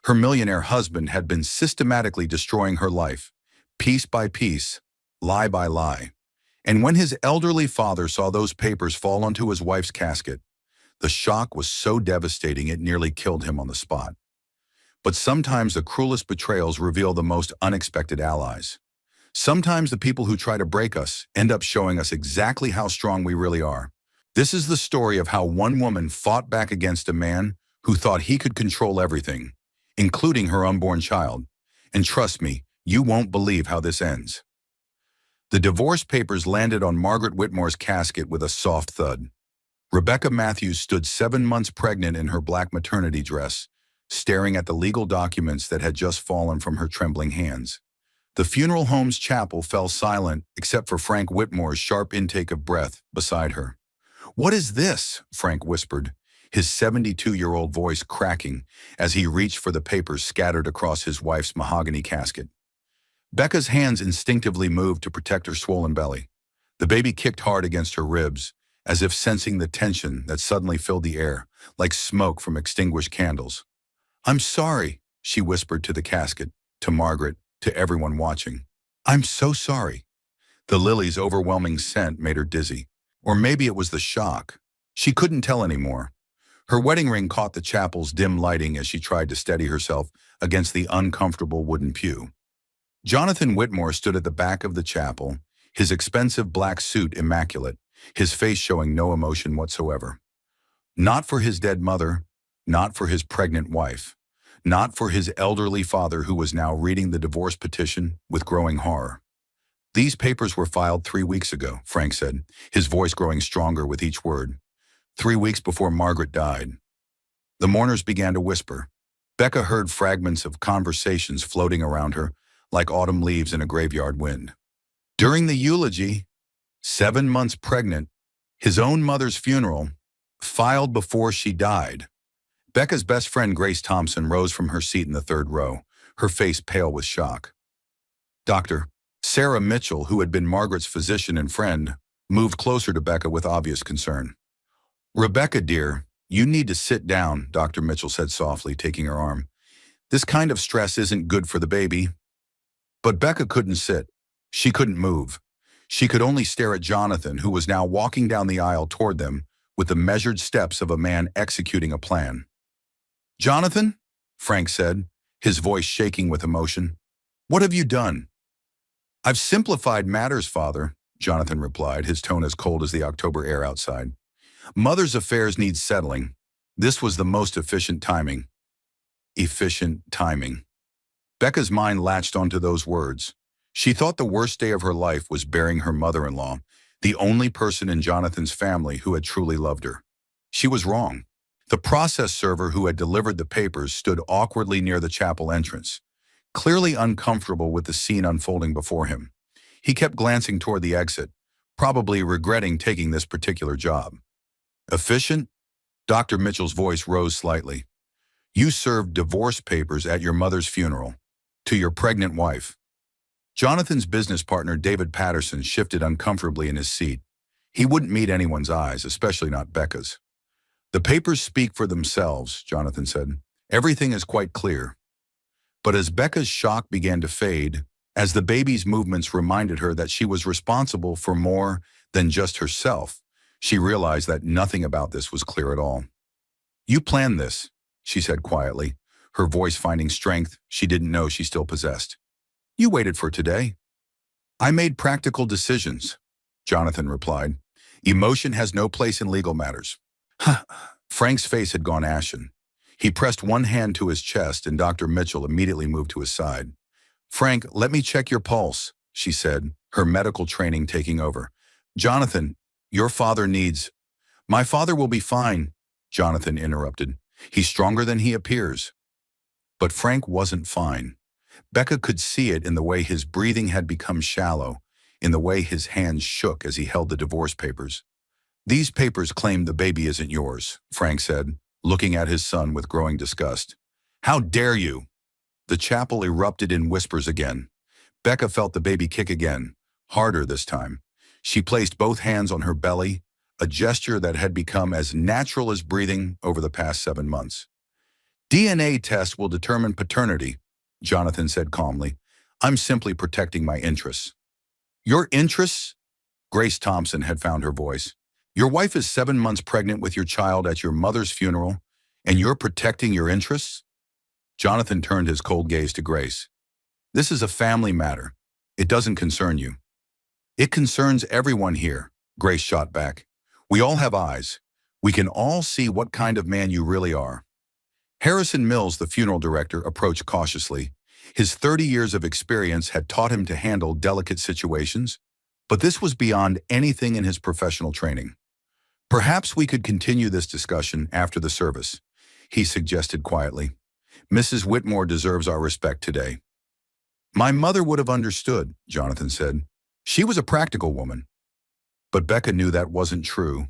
Her millionaire husband had been systematically destroying her life, piece by piece, lie by lie. And when his elderly father saw those papers fall onto his wife's casket, the shock was so devastating it nearly killed him on the spot. But sometimes the cruelest betrayals reveal the most unexpected allies. Sometimes the people who try to break us end up showing us exactly how strong we really are. This is the story of how one woman fought back against a man who thought he could control everything, including her unborn child. And trust me, you won't believe how this ends. The divorce papers landed on Margaret Whitmore's casket with a soft thud. Rebecca Matthews stood 7 months pregnant in her black maternity dress, staring at the legal documents that had just fallen from her trembling hands. The funeral home's chapel fell silent except for Frank Whitmore's sharp intake of breath beside her. "What is this?" Frank whispered, his 72-year-old voice cracking as he reached for the papers scattered across his wife's mahogany casket. Becca's hands instinctively moved to protect her swollen belly. The baby kicked hard against her ribs, as if sensing the tension that suddenly filled the air, like smoke from extinguished candles. "I'm sorry," she whispered to the casket, to Margaret, to everyone watching. "I'm so sorry." The lily's overwhelming scent made her dizzy. Or maybe it was the shock. She couldn't tell anymore. Her wedding ring caught the chapel's dim lighting as she tried to steady herself against the uncomfortable wooden pew. Jonathan Whitmore stood at the back of the chapel, his expensive black suit immaculate, his face showing no emotion whatsoever. Not for his dead mother, not for his pregnant wife, not for his elderly father who was now reading the divorce petition with growing horror. "These papers were filed 3 weeks ago," Frank said, his voice growing stronger with each word. 3 weeks before Margaret died. The mourners began to whisper. Becca heard fragments of conversations floating around her, like autumn leaves in a graveyard wind. During the eulogy, 7 months pregnant, his own mother's funeral, filed before she died. Becca's best friend Grace Thompson rose from her seat in the third row, her face pale with shock. Dr. Sarah Mitchell, who had been Margaret's physician and friend, moved closer to Becca with obvious concern. "Rebecca, dear, you need to sit down," Dr. Mitchell said softly, taking her arm. "This kind of stress isn't good for the baby." But Becca couldn't sit. She couldn't move. She could only stare at Jonathan, who was now walking down the aisle toward them with the measured steps of a man executing a plan. "Jonathan," Frank said, his voice shaking with emotion, "what have you done?" "I've simplified matters, Father," Jonathan replied, his tone as cold as the October air outside. "Mother's affairs need settling. This was the most efficient timing." Efficient timing. Becca's mind latched onto those words. She thought the worst day of her life was burying her mother-in-law, the only person in Jonathan's family who had truly loved her. She was wrong. The process server who had delivered the papers stood awkwardly near the chapel entrance, clearly uncomfortable with the scene unfolding before him. He kept glancing toward the exit, probably regretting taking this particular job. "Efficient?" Dr. Mitchell's voice rose slightly. "You served divorce papers at your mother's funeral, to your pregnant wife." Jonathan's business partner, David Patterson, shifted uncomfortably in his seat. He wouldn't meet anyone's eyes, especially not Becca's. "The papers speak for themselves," Jonathan said. "Everything is quite clear." But as Becca's shock began to fade, as the baby's movements reminded her that she was responsible for more than just herself, she realized that nothing about this was clear at all. "You planned this," she said quietly, her voice finding strength she didn't know she still possessed. "You waited for today." "I made practical decisions," Jonathan replied. "Emotion has no place in legal matters." Frank's face had gone ashen. He pressed one hand to his chest and Dr. Mitchell immediately moved to his side. "Frank, let me check your pulse," she said, her medical training taking over. "Jonathan, your father needs—" "My father will be fine," Jonathan interrupted. "He's stronger than he appears." But Frank wasn't fine. Becca could see it in the way his breathing had become shallow, in the way his hands shook as he held the divorce papers. "These papers claim the baby isn't yours," Frank said, looking at his son with growing disgust. "How dare you?" The chapel erupted in whispers again. Becca felt the baby kick again, harder this time. She placed both hands on her belly, a gesture that had become as natural as breathing over the past 7 months. DNA test will determine paternity, Jonathan said calmly. I'm simply protecting my interests. Your interests? Grace Thompson had found her voice. Your wife is 7 months pregnant with your child at your mother's funeral, and you're protecting your interests? Jonathan turned his cold gaze to Grace. This is a family matter. It doesn't concern you. It concerns everyone here, Grace shot back. We all have eyes. We can all see what kind of man you really are. Harrison Mills, the funeral director, approached cautiously. His 30 years of experience had taught him to handle delicate situations, but this was beyond anything in his professional training. Perhaps we could continue this discussion after the service, he suggested quietly. Mrs. Whitmore deserves our respect today. My mother would have understood, Jonathan said. She was a practical woman. But Becca knew that wasn't true.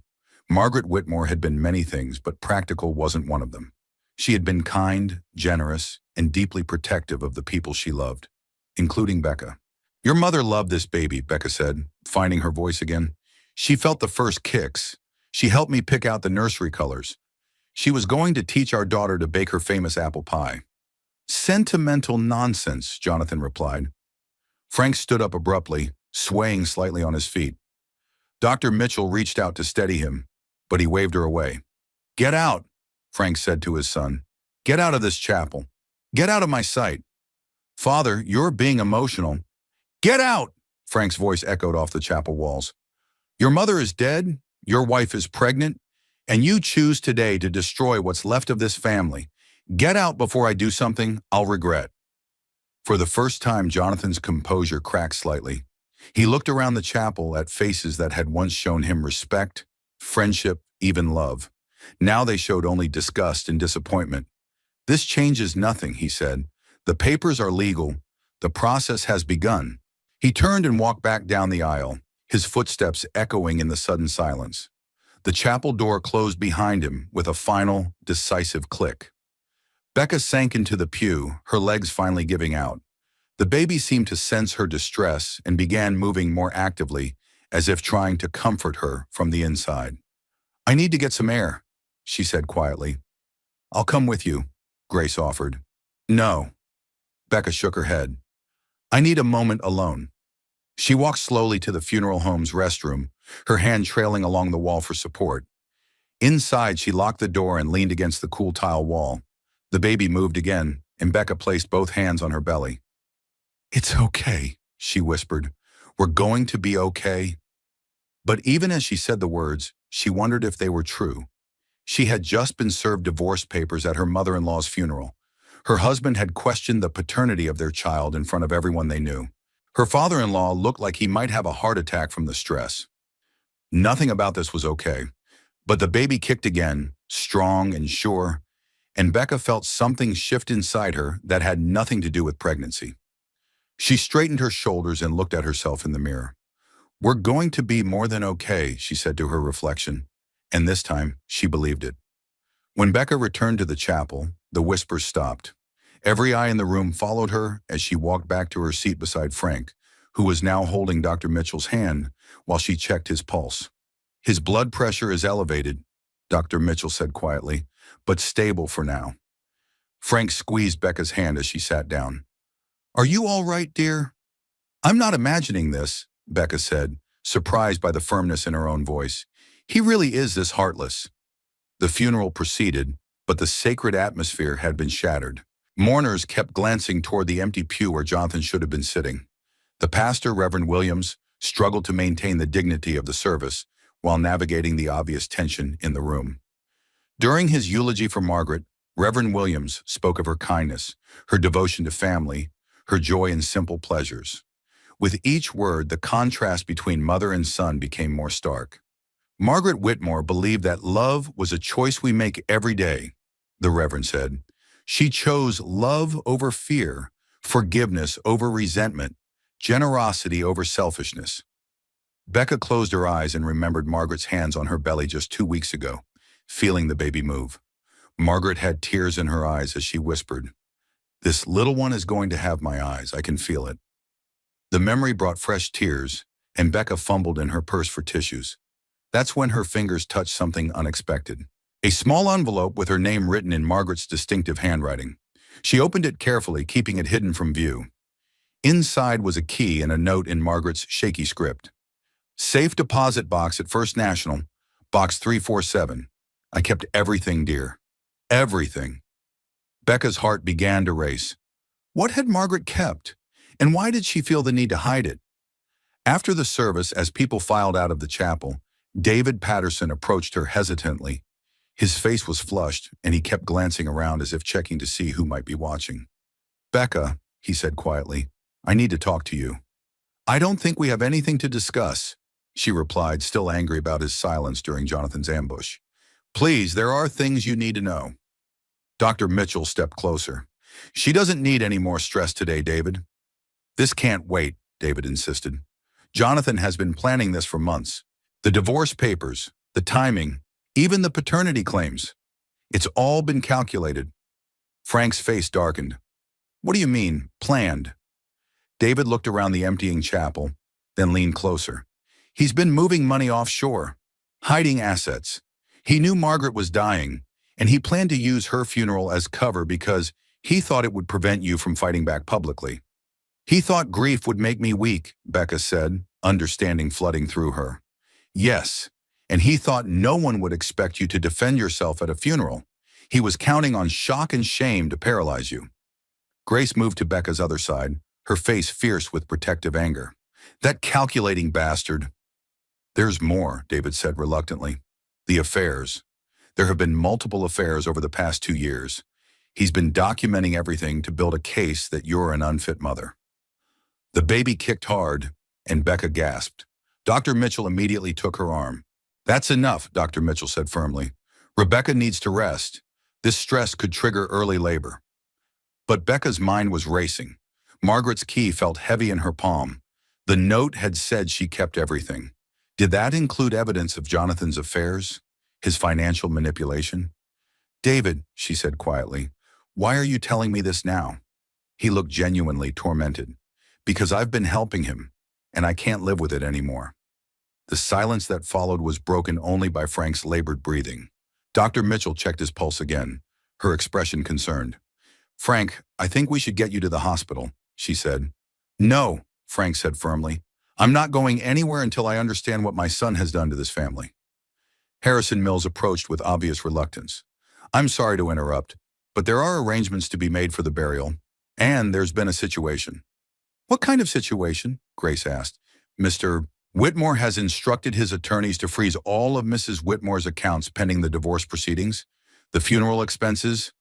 Margaret Whitmore had been many things, but practical wasn't one of them. She had been kind, generous, and deeply protective of the people she loved, including Becca. Your mother loved this baby, Becca said, finding her voice again. She felt the first kicks. She helped me pick out the nursery colors. She was going to teach our daughter to bake her famous apple pie. Sentimental nonsense, Jonathan replied. Frank stood up abruptly, swaying slightly on his feet. Dr. Mitchell reached out to steady him, but he waved her away. Get out, Frank said to his son. Get out of this chapel. Get out of my sight. Father, you're being emotional. Get out, Frank's voice echoed off the chapel walls. Your mother is dead, your wife is pregnant, and you choose today to destroy what's left of this family. Get out before I do something I'll regret. For the first time, Jonathan's composure cracked slightly. He looked around the chapel at faces that had once shown him respect, friendship, even love. Now they showed only disgust and disappointment. This changes nothing, he said. The papers are legal. The process has begun. He turned and walked back down the aisle, his footsteps echoing in the sudden silence. The chapel door closed behind him with a final, decisive click. Becca sank into the pew, her legs finally giving out. The baby seemed to sense her distress and began moving more actively, as if trying to comfort her from the inside. I need to get some air, she said quietly. I'll come with you, Grace offered. No. Becca shook her head. I need a moment alone. She walked slowly to the funeral home's restroom, her hand trailing along the wall for support. Inside, she locked the door and leaned against the cool tile wall. The baby moved again, and Becca placed both hands on her belly. It's okay, she whispered. We're going to be okay. But even as she said the words, she wondered if they were true. She had just been served divorce papers at her mother-in-law's funeral. Her husband had questioned the paternity of their child in front of everyone they knew. Her father-in-law looked like he might have a heart attack from the stress. Nothing about this was okay. But the baby kicked again, strong and sure, and Becca felt something shift inside her that had nothing to do with pregnancy. She straightened her shoulders and looked at herself in the mirror. We're going to be more than okay, she said to her reflection, and this time she believed it. When Becca returned to the chapel, the whispers stopped. Every eye in the room followed her as she walked back to her seat beside Frank, who was now holding Dr. Mitchell's hand while she checked his pulse. His blood pressure is elevated, Dr. Mitchell said quietly, but stable for now. Frank squeezed Becca's hand as she sat down. Are you all right, dear? I'm not imagining this, Becca said, surprised by the firmness in her own voice. He really is this heartless. The funeral proceeded, but the sacred atmosphere had been shattered. Mourners kept glancing toward the empty pew where Jonathan should have been sitting. The pastor, Reverend Williams, struggled to maintain the dignity of the service while navigating the obvious tension in the room. During his eulogy for Margaret, Reverend Williams spoke of her kindness, her devotion to family, her joy in simple pleasures. With each word, the contrast between mother and son became more stark. Margaret Whitmore believed that love was a choice we make every day, the Reverend said. She chose love over fear, forgiveness over resentment, generosity over selfishness. Becca closed her eyes and remembered Margaret's hands on her belly just 2 weeks ago, feeling the baby move. Margaret had tears in her eyes as she whispered, "This little one is going to have my eyes, I can feel it." The memory brought fresh tears, and Becca fumbled in her purse for tissues. That's when her fingers touched something unexpected. A small envelope with her name written in Margaret's distinctive handwriting. She opened it carefully, keeping it hidden from view. Inside was a key and a note in Margaret's shaky script. Safe deposit box at First National, box 347. I kept everything, dear. Everything. Becca's heart began to race. What had Margaret kept? And why did she feel the need to hide it? After the service, as people filed out of the chapel, David Patterson approached her hesitantly. His face was flushed, and he kept glancing around as if checking to see who might be watching. "Becca," he said quietly, "I need to talk to you." "I don't think we have anything to discuss," she replied, still angry about his silence during Jonathan's ambush. "Please, there are things you need to know." Dr. Mitchell stepped closer. "She doesn't need any more stress today, David." "This can't wait," David insisted. "Jonathan has been planning this for months. The divorce papers, the timing, even the paternity claims. It's all been calculated." Frank's face darkened. "What do you mean, planned?" David looked around the emptying chapel, then leaned closer. "He's been moving money offshore, hiding assets. He knew Margaret was dying, and he planned to use her funeral as cover because he thought it would prevent you from fighting back publicly." "He thought grief would make me weak," Becca said, understanding flooding through her. "Yes, and he thought no one would expect you to defend yourself at a funeral. He was counting on shock and shame to paralyze you." Grace moved to Becca's other side, her face fierce with protective anger. "That calculating bastard." "There's more," David said reluctantly. "The affairs. There have been multiple affairs over the past 2 years. He's been documenting everything to build a case that you're an unfit mother." The baby kicked hard, and Becca gasped. Dr. Mitchell immediately took her arm. "That's enough," Dr. Mitchell said firmly. "Rebecca needs to rest. This stress could trigger early labor." But Becca's mind was racing. Margaret's key felt heavy in her palm. The note had said she kept everything. Did that include evidence of Jonathan's affairs? His financial manipulation? "David," she said quietly, "why are you telling me this now?" He looked genuinely tormented. "Because I've been helping him, and I can't live with it anymore." The silence that followed was broken only by Frank's labored breathing. Dr. Mitchell checked his pulse again, her expression concerned. "Frank, I think we should get you to the hospital," she said. "No," Frank said firmly. "I'm not going anywhere until I understand what my son has done to this family." Harrison Mills approached with obvious reluctance. "I'm sorry to interrupt, but there are arrangements to be made for the burial, and there's been a situation." "What kind of situation?" Grace asked. "Mr. Whitmore has instructed his attorneys to freeze all of Mrs. Whitmore's accounts pending the divorce proceedings. The funeral expenses."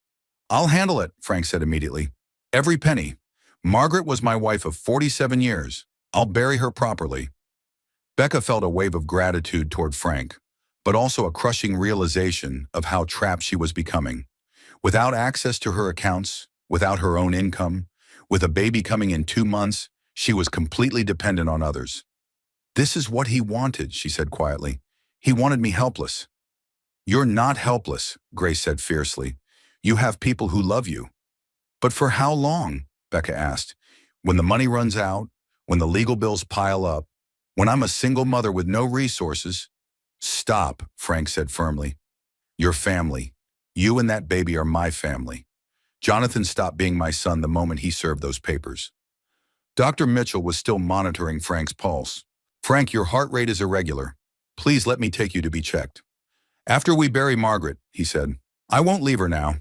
"I'll handle it," Frank said immediately. "Every penny. Margaret was my wife of 47 years. I'll bury her properly." Becca felt a wave of gratitude toward Frank, but also a crushing realization of how trapped she was becoming. Without access to her accounts, without her own income, with a baby coming in 2 months, she was completely dependent on others. "This is what he wanted," she said quietly. "He wanted me helpless." "You're not helpless," Grace said fiercely. "You have people who love you." "But for how long?" Becca asked. "When the money runs out, when the legal bills pile up, when I'm a single mother with no resources." "Stop," Frank said firmly. "Your family. You and that baby are my family. Jonathan stopped being my son the moment he served those papers." Dr. Mitchell was still monitoring Frank's pulse. "Frank, your heart rate is irregular. Please let me take you to be checked." "After we bury Margaret," he said. "I won't leave her now."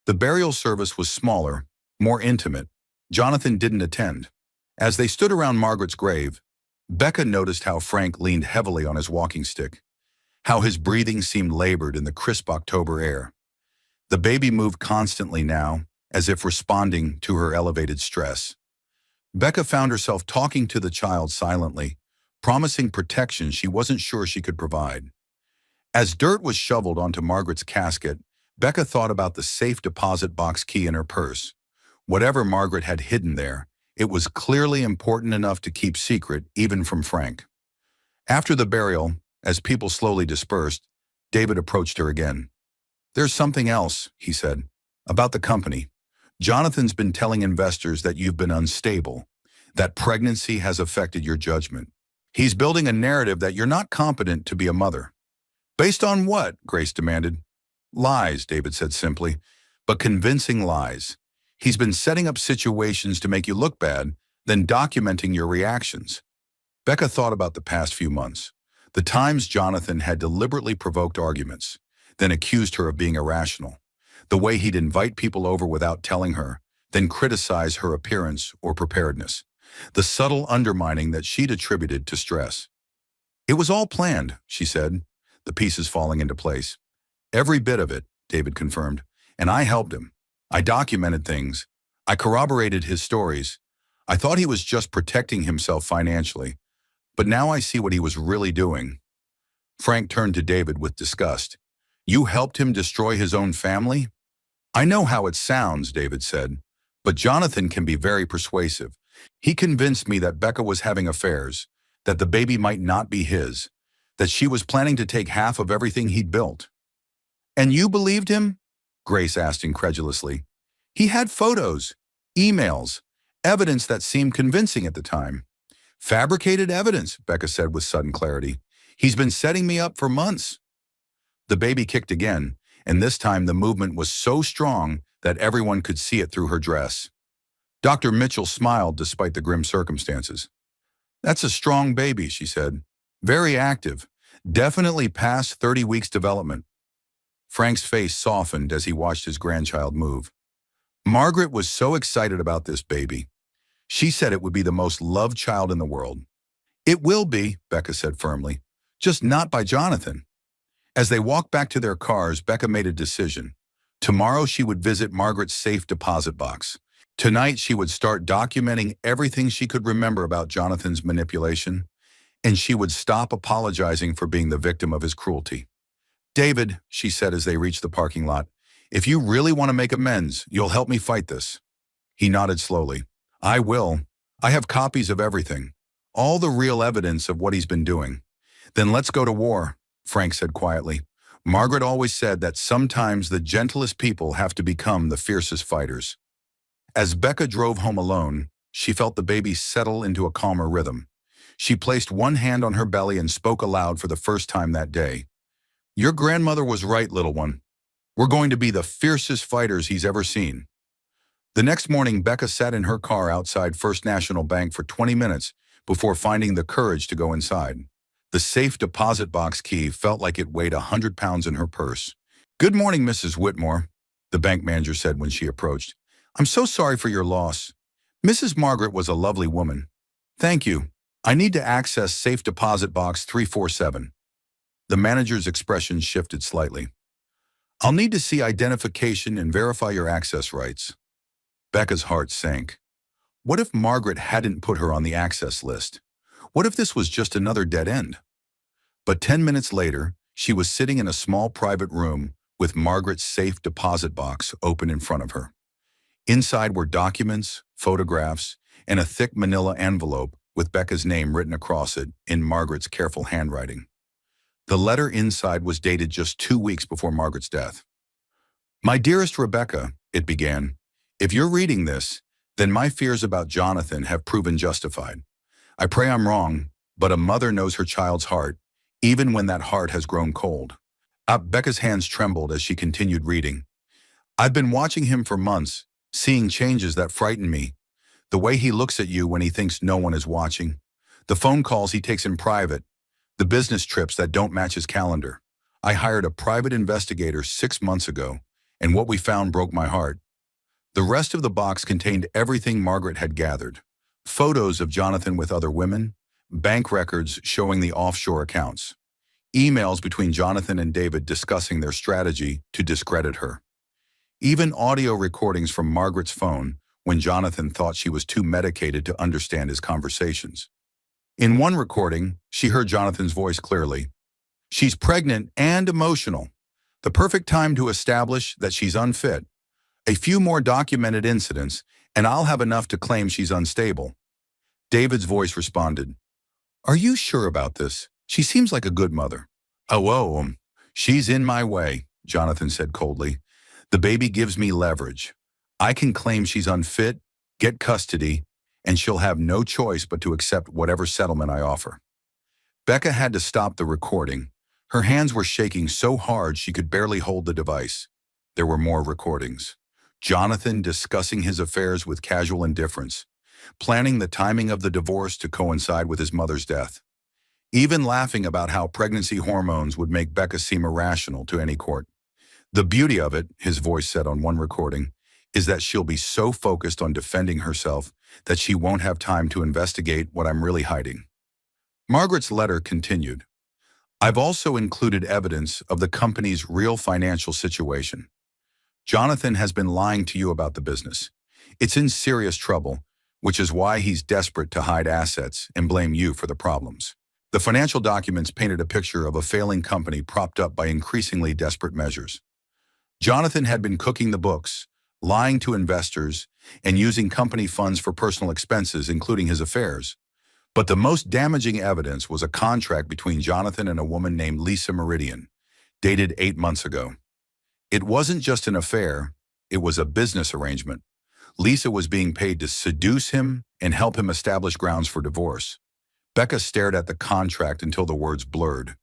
The burial service was smaller, more intimate. Jonathan didn't attend. As they stood around Margaret's grave, Becca noticed how Frank leaned heavily on his walking stick, how his breathing seemed labored in the crisp October air. The baby moved constantly now, as if responding to her elevated stress. Becca found herself talking to the child silently, promising protection she wasn't sure she could provide. As dirt was shoveled onto Margaret's casket, Becca thought about the safe deposit box key in her purse. Whatever Margaret had hidden there, it was clearly important enough to keep secret even from Frank. After the burial, as people slowly dispersed, David approached her again. "There's something else," he said, "about the company. Jonathan's been telling investors that you've been unstable, that pregnancy has affected your judgment. He's building a narrative that you're not competent to be a mother." "Based on what?" Grace demanded. Lies, David said simply, but convincing lies. He's been setting up situations to make you look bad, then documenting your reactions. Becca thought about the past few months. The times Jonathan had deliberately provoked arguments, then accused her of being irrational. The way he'd invite people over without telling her, then criticize her appearance or preparedness. The subtle undermining that she'd attributed to stress. It was all planned, she said, the pieces falling into place. Every bit of it, David confirmed, and I helped him. I documented things. I corroborated his stories. I thought he was just protecting himself financially, but now I see what he was really doing. Frank turned to David with disgust. You helped him destroy his own family? I know how it sounds, David said, but Jonathan can be very persuasive. He convinced me that Becca was having affairs, that the baby might not be his, that she was planning to take half of everything he'd built. And you believed him? Grace asked incredulously. He had photos, emails, evidence that seemed convincing at the time. Fabricated evidence, Becca said with sudden clarity. He's been setting me up for months. The baby kicked again, and this time the movement was so strong that everyone could see it through her dress. Dr. Mitchell smiled despite the grim circumstances. That's a strong baby, she said. Very active. Definitely past 30 weeks development. Frank's face softened as he watched his grandchild move. Margaret was so excited about this baby. She said it would be the most loved child in the world. It will be, Becca said firmly, just not by Jonathan. As they walked back to their cars, Becca made a decision. Tomorrow she would visit Margaret's safe deposit box. Tonight she would start documenting everything she could remember about Jonathan's manipulation, and she would stop apologizing for being the victim of his cruelty. David, she said as they reached the parking lot, if you really want to make amends, you'll help me fight this. He nodded slowly. I will. I have copies of everything. All the real evidence of what he's been doing. Then let's go to war, Frank said quietly. Margaret always said that sometimes the gentlest people have to become the fiercest fighters. As Becca drove home alone, she felt the baby settle into a calmer rhythm. She placed one hand on her belly and spoke aloud for the first time that day. Your grandmother was right, little one. We're going to be the fiercest fighters he's ever seen. The next morning, Becca sat in her car outside First National Bank for 20 minutes before finding the courage to go inside. The safe deposit box key felt like it weighed 100 pounds in her purse. Good morning, Mrs. Whitmore, the bank manager said when she approached. I'm so sorry for your loss. Mrs. Margaret was a lovely woman. Thank you. I need to access safe deposit box 347. The manager's expression shifted slightly. I'll need to see identification and verify your access rights. Becca's heart sank. What if Margaret hadn't put her on the access list? What if this was just another dead end? But 10 minutes later, she was sitting in a small private room with Margaret's safe deposit box open in front of her. Inside were documents, photographs, and a thick manila envelope with Becca's name written across it in Margaret's careful handwriting. The letter inside was dated just 2 weeks before Margaret's death. My dearest Rebecca, it began, if you're reading this, then my fears about Jonathan have proven justified. I pray I'm wrong, but a mother knows her child's heart, even when that heart has grown cold. Becca's hands trembled as she continued reading. I've been watching him for months, seeing changes that frighten me. The way he looks at you when he thinks no one is watching. The phone calls he takes in private. The business trips that don't match his calendar. I hired a private investigator 6 months ago, and what we found broke my heart. The rest of the box contained everything Margaret had gathered. Photos of Jonathan with other women, bank records showing the offshore accounts, emails between Jonathan and David discussing their strategy to discredit her. Even audio recordings from Margaret's phone when Jonathan thought she was too medicated to understand his conversations. In one recording, she heard Jonathan's voice clearly. She's pregnant and emotional. The perfect time to establish that she's unfit. A few more documented incidents, and I'll have enough to claim she's unstable. David's voice responded. Are you sure about this? She seems like a good mother. She's in my way, Jonathan said coldly. The baby gives me leverage. I can claim she's unfit, get custody, and she'll have no choice but to accept whatever settlement I offer. Becca had to stop the recording. Her hands were shaking so hard she could barely hold the device. There were more recordings. Jonathan discussing his affairs with casual indifference, planning the timing of the divorce to coincide with his mother's death, even laughing about how pregnancy hormones would make Becca seem irrational to any court. The beauty of it, his voice said on one recording, is that she'll be so focused on defending herself that she won't have time to investigate what I'm really hiding. Margaret's letter continued. I've also included evidence of the company's real financial situation. Jonathan has been lying to you about the business. It's in serious trouble, which is why he's desperate to hide assets and blame you for the problems. The financial documents painted a picture of a failing company propped up by increasingly desperate measures. Jonathan had been cooking the books, lying to investors, and using company funds for personal expenses, including his affairs. But the most damaging evidence was a contract between Jonathan and a woman named Lisa Meridian, dated 8 months ago. It wasn't just an affair, it was a business arrangement. Lisa was being paid to seduce him and help him establish grounds for divorce. Becca stared at the contract until the words blurred.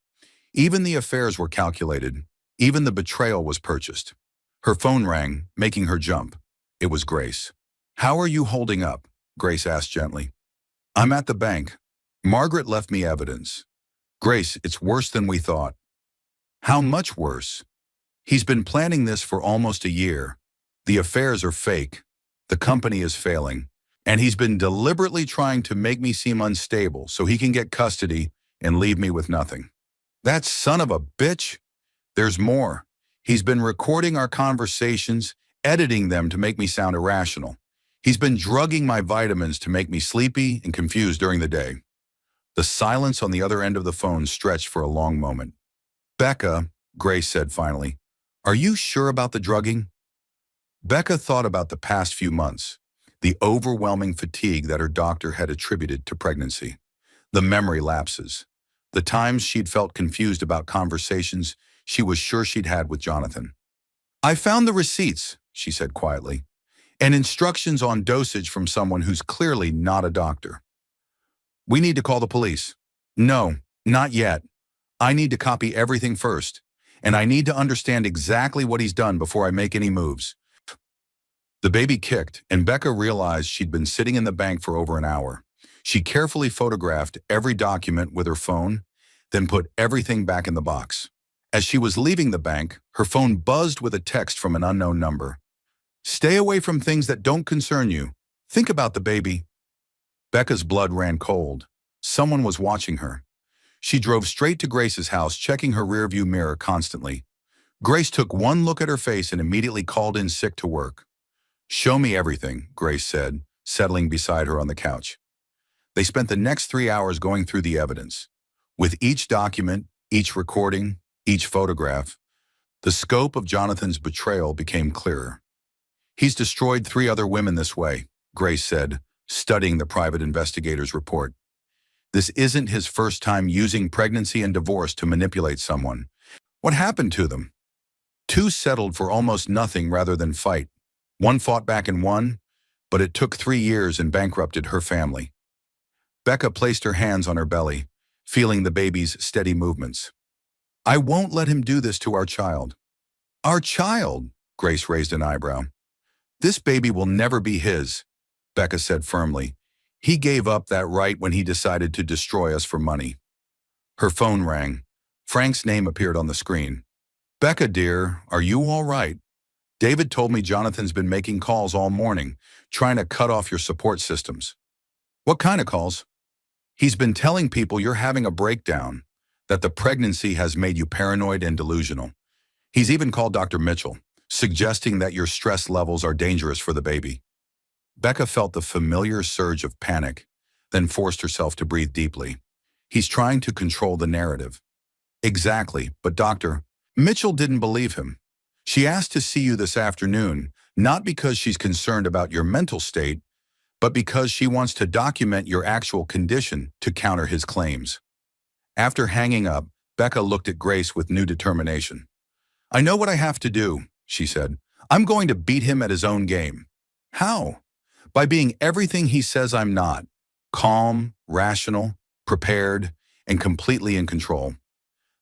Even the affairs were calculated. Even the betrayal was purchased. Her phone rang, making her jump. It was Grace. How are you holding up? Grace asked gently. I'm at the bank. Margaret left me evidence. Grace, it's worse than we thought. How much worse? He's been planning this for almost a year. The affairs are fake. The company is failing. And he's been deliberately trying to make me seem unstable so he can get custody and leave me with nothing. That son of a bitch! There's more. He's been recording our conversations, editing them to make me sound irrational. He's been drugging my vitamins to make me sleepy and confused during the day. The silence on the other end of the phone stretched for a long moment. Becca, Grace said finally, are you sure about the drugging? Becca thought about the past few months, the overwhelming fatigue that her doctor had attributed to pregnancy, the memory lapses, the times she'd felt confused about conversations she was sure she'd had with Jonathan. I found the receipts, she said quietly, and instructions on dosage from someone who's clearly not a doctor. We need to call the police. No, not yet. I need to copy everything first, and I need to understand exactly what he's done before I make any moves. The baby kicked, and Becca realized she'd been sitting in the bank for over an hour. She carefully photographed every document with her phone, then put everything back in the box. As she was leaving the bank, her phone buzzed with a text from an unknown number. Stay away from things that don't concern you. Think about the baby. Becca's blood ran cold. Someone was watching her. She drove straight to Grace's house, checking her rearview mirror constantly. Grace took one look at her face and immediately called in sick to work. Show me everything, Grace said, settling beside her on the couch. They spent the next 3 hours going through the evidence. With each document, each recording, each photograph, the scope of Jonathan's betrayal became clearer. He's destroyed 3 other women this way, Grace said, studying the private investigator's report. This isn't his first time using pregnancy and divorce to manipulate someone. What happened to them? 2 settled for almost nothing rather than fight. 1 fought back and won, but it took 3 years and bankrupted her family. Becca placed her hands on her belly, feeling the baby's steady movements. I won't let him do this to our child. Our child? Grace raised an eyebrow. This baby will never be his, Becca said firmly. He gave up that right when he decided to destroy us for money. Her phone rang. Frank's name appeared on the screen. Becca, dear, are you all right? David told me Jonathan's been making calls all morning, trying to cut off your support systems. What kind of calls? He's been telling people you're having a breakdown, that the pregnancy has made you paranoid and delusional. He's even called Dr. Mitchell, suggesting that your stress levels are dangerous for the baby. Becca felt the familiar surge of panic, then forced herself to breathe deeply. He's trying to control the narrative. Exactly, but Dr. Mitchell didn't believe him. She asked to see you this afternoon, not because she's concerned about your mental state, but because she wants to document your actual condition to counter his claims. After hanging up, Becca looked at Grace with new determination. I know what I have to do, she said. I'm going to beat him at his own game. How? By being everything he says I'm not. Calm, rational, prepared, and completely in control.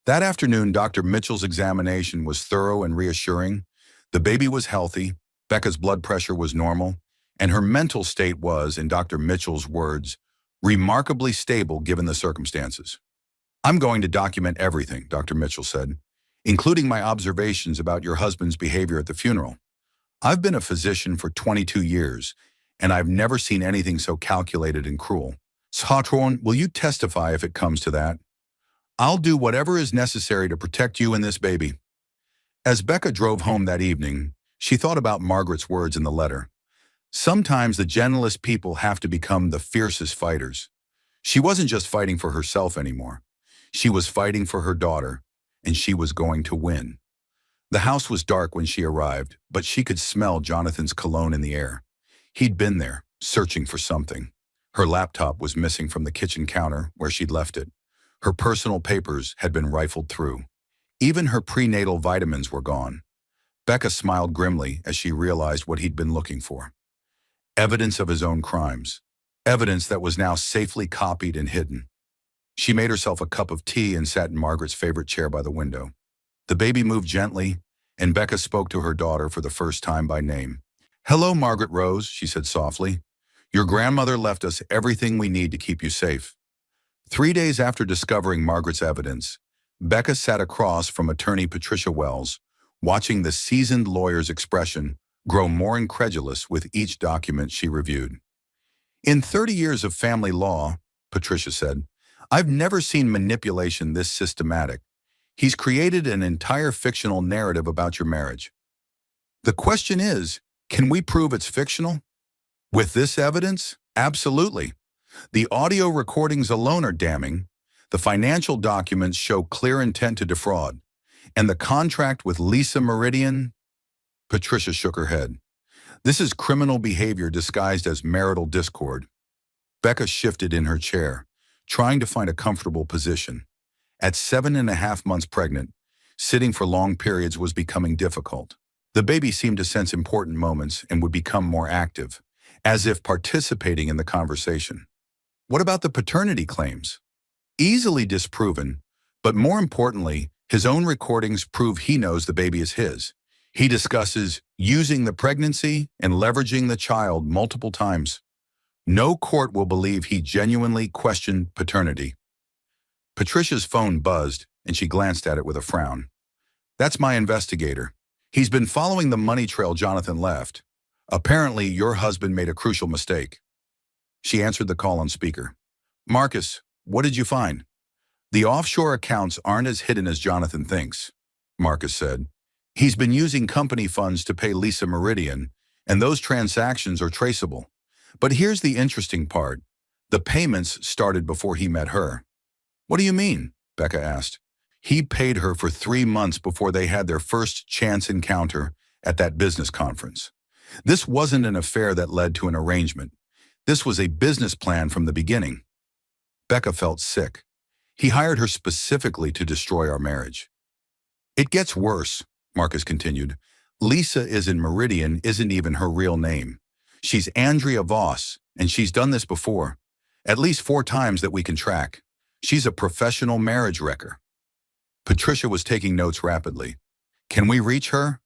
That afternoon, Dr. Mitchell's examination was thorough and reassuring. The baby was healthy, Becca's blood pressure was normal, and her mental state was, in Dr. Mitchell's words, remarkably stable given the circumstances. "I'm going to document everything," Dr. Mitchell said, "including my observations about your husband's behavior at the funeral. I've been a physician for 22 years, and I've never seen anything so calculated and cruel. Satron, will you testify if it comes to that? I'll do whatever is necessary to protect you and this baby." As Becca drove home that evening, she thought about Margaret's words in the letter. Sometimes the gentlest people have to become the fiercest fighters. She wasn't just fighting for herself anymore. She was fighting for her daughter, and she was going to win. The house was dark when she arrived, but she could smell Jonathan's cologne in the air. He'd been there, searching for something. Her laptop was missing from the kitchen counter where she'd left it. Her personal papers had been rifled through. Even her prenatal vitamins were gone. Becca smiled grimly as she realized what he'd been looking for. Evidence of his own crimes. Evidence that was now safely copied and hidden. She made herself a cup of tea and sat in Margaret's favorite chair by the window. The baby moved gently, and Becca spoke to her daughter for the first time by name. "Hello, Margaret Rose," she said softly. "Your grandmother left us everything we need to keep you safe." 3 days after discovering Margaret's evidence, Becca sat across from attorney Patricia Wells, watching the seasoned lawyer's expression grow more incredulous with each document she reviewed. "In 30 years of family law," Patricia said, "I've never seen manipulation this systematic. He's created an entire fictional narrative about your marriage. The question is, can we prove it's fictional? With this evidence? Absolutely. The audio recordings alone are damning. The financial documents show clear intent to defraud. And the contract with Lisa Meridian?" Patricia shook her head. "This is criminal behavior disguised as marital discord." Becca shifted in her chair, trying to find a comfortable position. At 7.5 months pregnant, sitting for long periods was becoming difficult. The baby seemed to sense important moments and would become more active, as if participating in the conversation. What about the paternity claims? Easily disproven, but more importantly, his own recordings prove he knows the baby is his. He discusses using the pregnancy and leveraging the child multiple times. No court will believe he genuinely questioned paternity. Patricia's phone buzzed, and she glanced at it with a frown. "That's my investigator. He's been following the money trail Jonathan left. Apparently, your husband made a crucial mistake." She answered the call on speaker. "Marcus, what did you find?" "The offshore accounts aren't as hidden as Jonathan thinks," Marcus said. "He's been using company funds to pay Lisa Meridian, and those transactions are traceable. But here's the interesting part. The payments started before he met her." "What do you mean?" Becca asked. "He paid her for 3 months before they had their first chance encounter at that business conference. This wasn't an affair that led to an arrangement. This was a business plan from the beginning." Becca felt sick. "He hired her specifically to destroy our marriage." "It gets worse," Marcus continued. "Lisa is in Meridian isn't even her real name. She's Andrea Voss, and she's done this before. At least 4 times that we can track. She's a professional marriage wrecker." Patricia was taking notes rapidly. "Can we reach her?"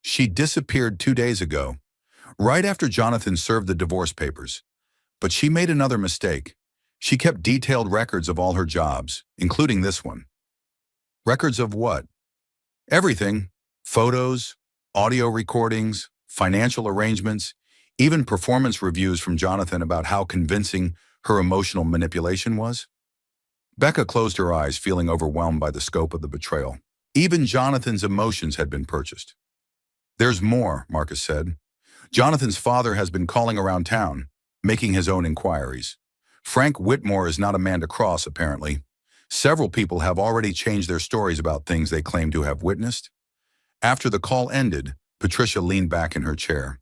"She disappeared 2 days ago, right after Jonathan served the divorce papers. But she made another mistake. She kept detailed records of all her jobs, including this one." "Records of what?" "Everything. Photos, audio recordings, financial arrangements, even performance reviews from Jonathan about how convincing her emotional manipulation was." Becca closed her eyes, feeling overwhelmed by the scope of the betrayal. Even Jonathan's emotions had been purchased. "There's more," Marcus said. "Jonathan's father has been calling around town, making his own inquiries. Frank Whitmore is not a man to cross, apparently. Several people have already changed their stories about things they claim to have witnessed." After the call ended, Patricia leaned back in her chair.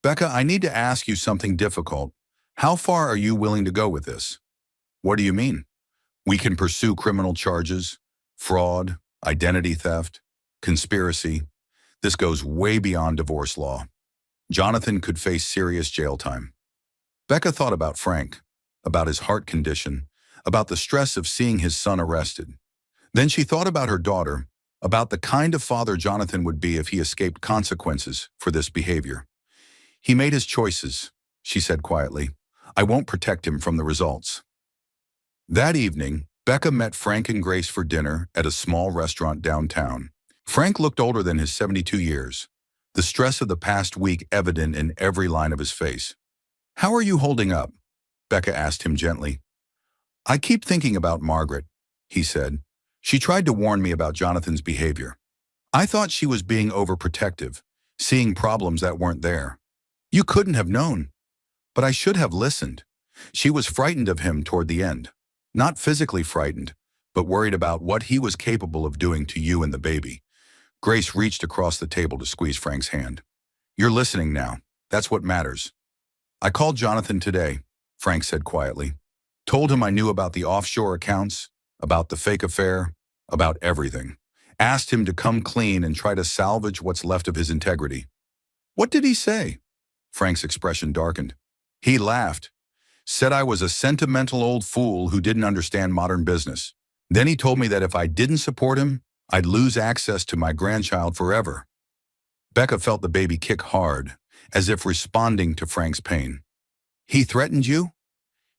"Becca, I need to ask you something difficult. How far are you willing to go with this?" "What do you mean?" "We can pursue criminal charges, fraud, identity theft, conspiracy. This goes way beyond divorce law. Jonathan could face serious jail time." Becca thought about Frank, about his heart condition, about the stress of seeing his son arrested. Then she thought about her daughter, about the kind of father Jonathan would be if he escaped consequences for this behavior. He made his choices, she said quietly. I won't protect him from the results. That evening, Becca met Frank and Grace for dinner at a small restaurant downtown. Frank looked older than his 72 years, the stress of the past week evident in every line of his face. How are you holding up? Becca asked him gently. I keep thinking about Margaret, he said. She tried to warn me about Jonathan's behavior. I thought she was being overprotective, seeing problems that weren't there. You couldn't have known. But I should have listened. She was frightened of him toward the end. Not physically frightened, but worried about what he was capable of doing to you and the baby. Grace reached across the table to squeeze Frank's hand. You're listening now. That's what matters. I called Jonathan today, Frank said quietly. Told him I knew about the offshore accounts, about the fake affair, about everything. Asked him to come clean and try to salvage what's left of his integrity. What did he say? Frank's expression darkened. He laughed. Said I was a sentimental old fool who didn't understand modern business. Then he told me that if I didn't support him, I'd lose access to my grandchild forever. Becca felt the baby kick hard, as if responding to Frank's pain. He threatened you?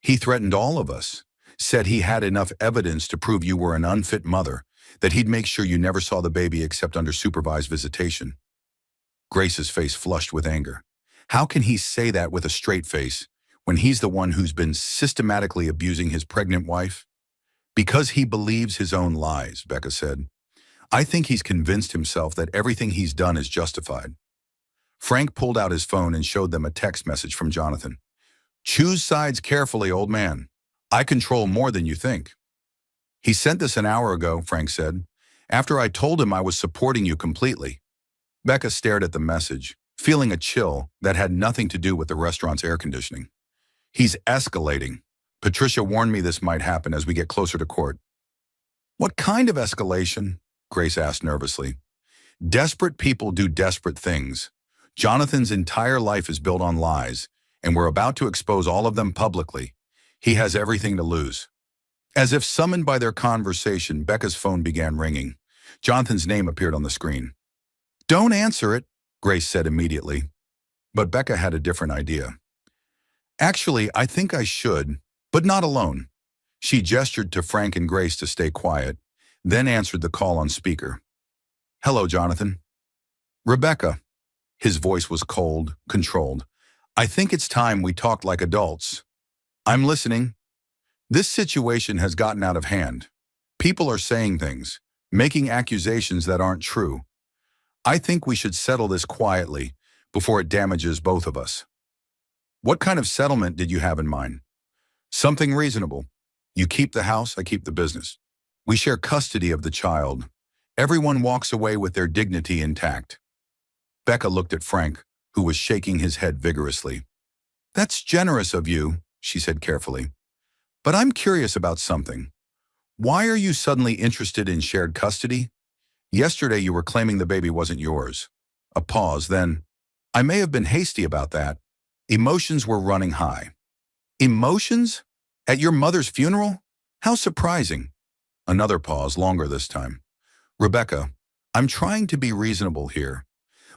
He threatened all of us. Said he had enough evidence to prove you were an unfit mother, that he'd make sure you never saw the baby except under supervised visitation. Grace's face flushed with anger. How can he say that with a straight face when he's the one who's been systematically abusing his pregnant wife? Because he believes his own lies, Becca said. I think he's convinced himself that everything he's done is justified. Frank pulled out his phone and showed them a text message from Jonathan. Choose sides carefully, old man. I control more than you think. He sent this an hour ago, Frank said, after I told him I was supporting you completely. Becca stared at the message, feeling a chill that had nothing to do with the restaurant's air conditioning. He's escalating. Patricia warned me this might happen as we get closer to court. What kind of escalation? Grace asked nervously. Desperate people do desperate things. Jonathan's entire life is built on lies, and we're about to expose all of them publicly. He has everything to lose. As if summoned by their conversation, Becca's phone began ringing. Jonathan's name appeared on the screen. Don't answer it, Grace said immediately. But Becca had a different idea. Actually, I think I should, but not alone. She gestured to Frank and Grace to stay quiet, then answered the call on speaker. Hello, Jonathan. Rebecca. His voice was cold, controlled. I think it's time we talked like adults. I'm listening. This situation has gotten out of hand. People are saying things, making accusations that aren't true. I think we should settle this quietly before it damages both of us. What kind of settlement did you have in mind? Something reasonable. You keep the house, I keep the business. We share custody of the child. Everyone walks away with their dignity intact. Becca looked at Frank, who was shaking his head vigorously. That's generous of you, she said carefully. But I'm curious about something. Why are you suddenly interested in shared custody? Yesterday you were claiming the baby wasn't yours. A pause, then. I may have been hasty about that. Emotions were running high. Emotions? At your mother's funeral? How surprising. Another pause, longer this time. Rebecca, I'm trying to be reasonable here.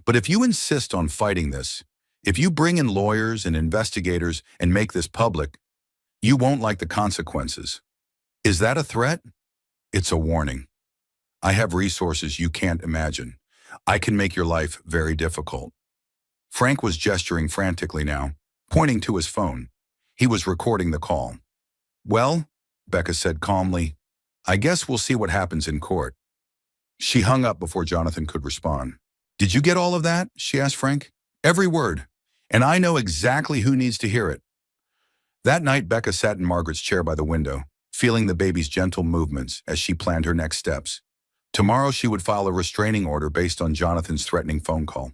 But if you insist on fighting this, if you bring in lawyers and investigators and make this public, you won't like the consequences. Is that a threat? It's a warning. I have resources you can't imagine. I can make your life very difficult. Frank was gesturing frantically now, pointing to his phone. He was recording the call. Well, Becca said calmly, I guess we'll see what happens in court. She hung up before Jonathan could respond. Did you get all of that? She asked Frank. Every word. And I know exactly who needs to hear it. That night, Becca sat in Margaret's chair by the window, feeling the baby's gentle movements as she planned her next steps. Tomorrow she would file a restraining order based on Jonathan's threatening phone call.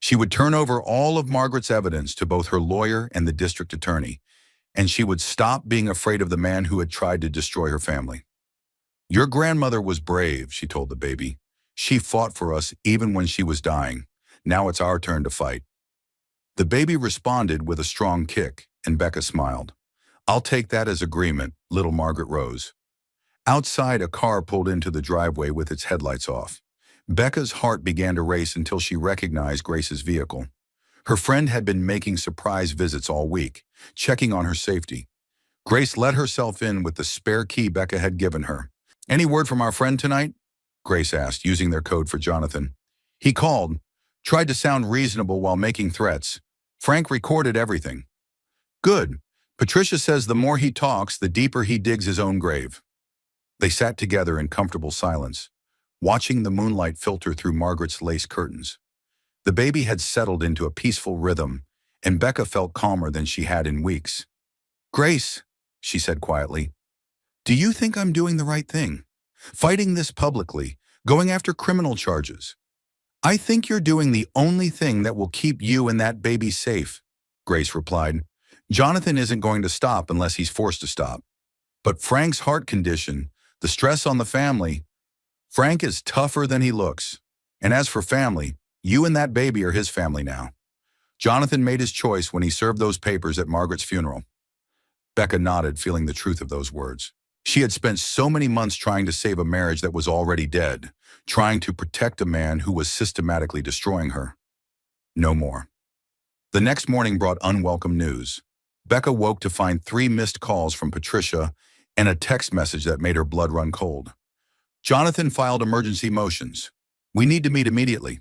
She would turn over all of Margaret's evidence to both her lawyer and the district attorney, and she would stop being afraid of the man who had tried to destroy her family. Your grandmother was brave, she told the baby. She fought for us even when she was dying. Now it's our turn to fight. The baby responded with a strong kick, and Becca smiled. I'll take that as agreement, little Margaret rose. Outside, a car pulled into the driveway with its headlights off. Becca's heart began to race until she recognized Grace's vehicle. Her friend had been making surprise visits all week, checking on her safety. Grace let herself in with the spare key Becca had given her. "Any word from our friend tonight?" Grace asked, using their code for Jonathan. "He called, tried to sound reasonable while making threats. Frank recorded everything." "Good. Patricia says the more he talks, the deeper he digs his own grave." They sat together in comfortable silence, watching the moonlight filter through Margaret's lace curtains. The baby had settled into a peaceful rhythm, and Becca felt calmer than she had in weeks. "Grace," she said quietly, "do you think I'm doing the right thing? Fighting this publicly, going after criminal charges?" "I think you're doing the only thing that will keep you and that baby safe," Grace replied. "Jonathan isn't going to stop unless he's forced to stop. But Frank's heart condition, the stress on the family, Frank is tougher than he looks. And as for family, you and that baby are his family now. Jonathan made his choice when he served those papers at Margaret's funeral." Becca nodded, feeling the truth of those words. She had spent so many months trying to save a marriage that was already dead, trying to protect a man who was systematically destroying her. No more. The next morning brought unwelcome news. Becca woke to find 3 missed calls from Patricia and a text message that made her blood run cold. "Jonathan filed emergency motions. We need to meet immediately."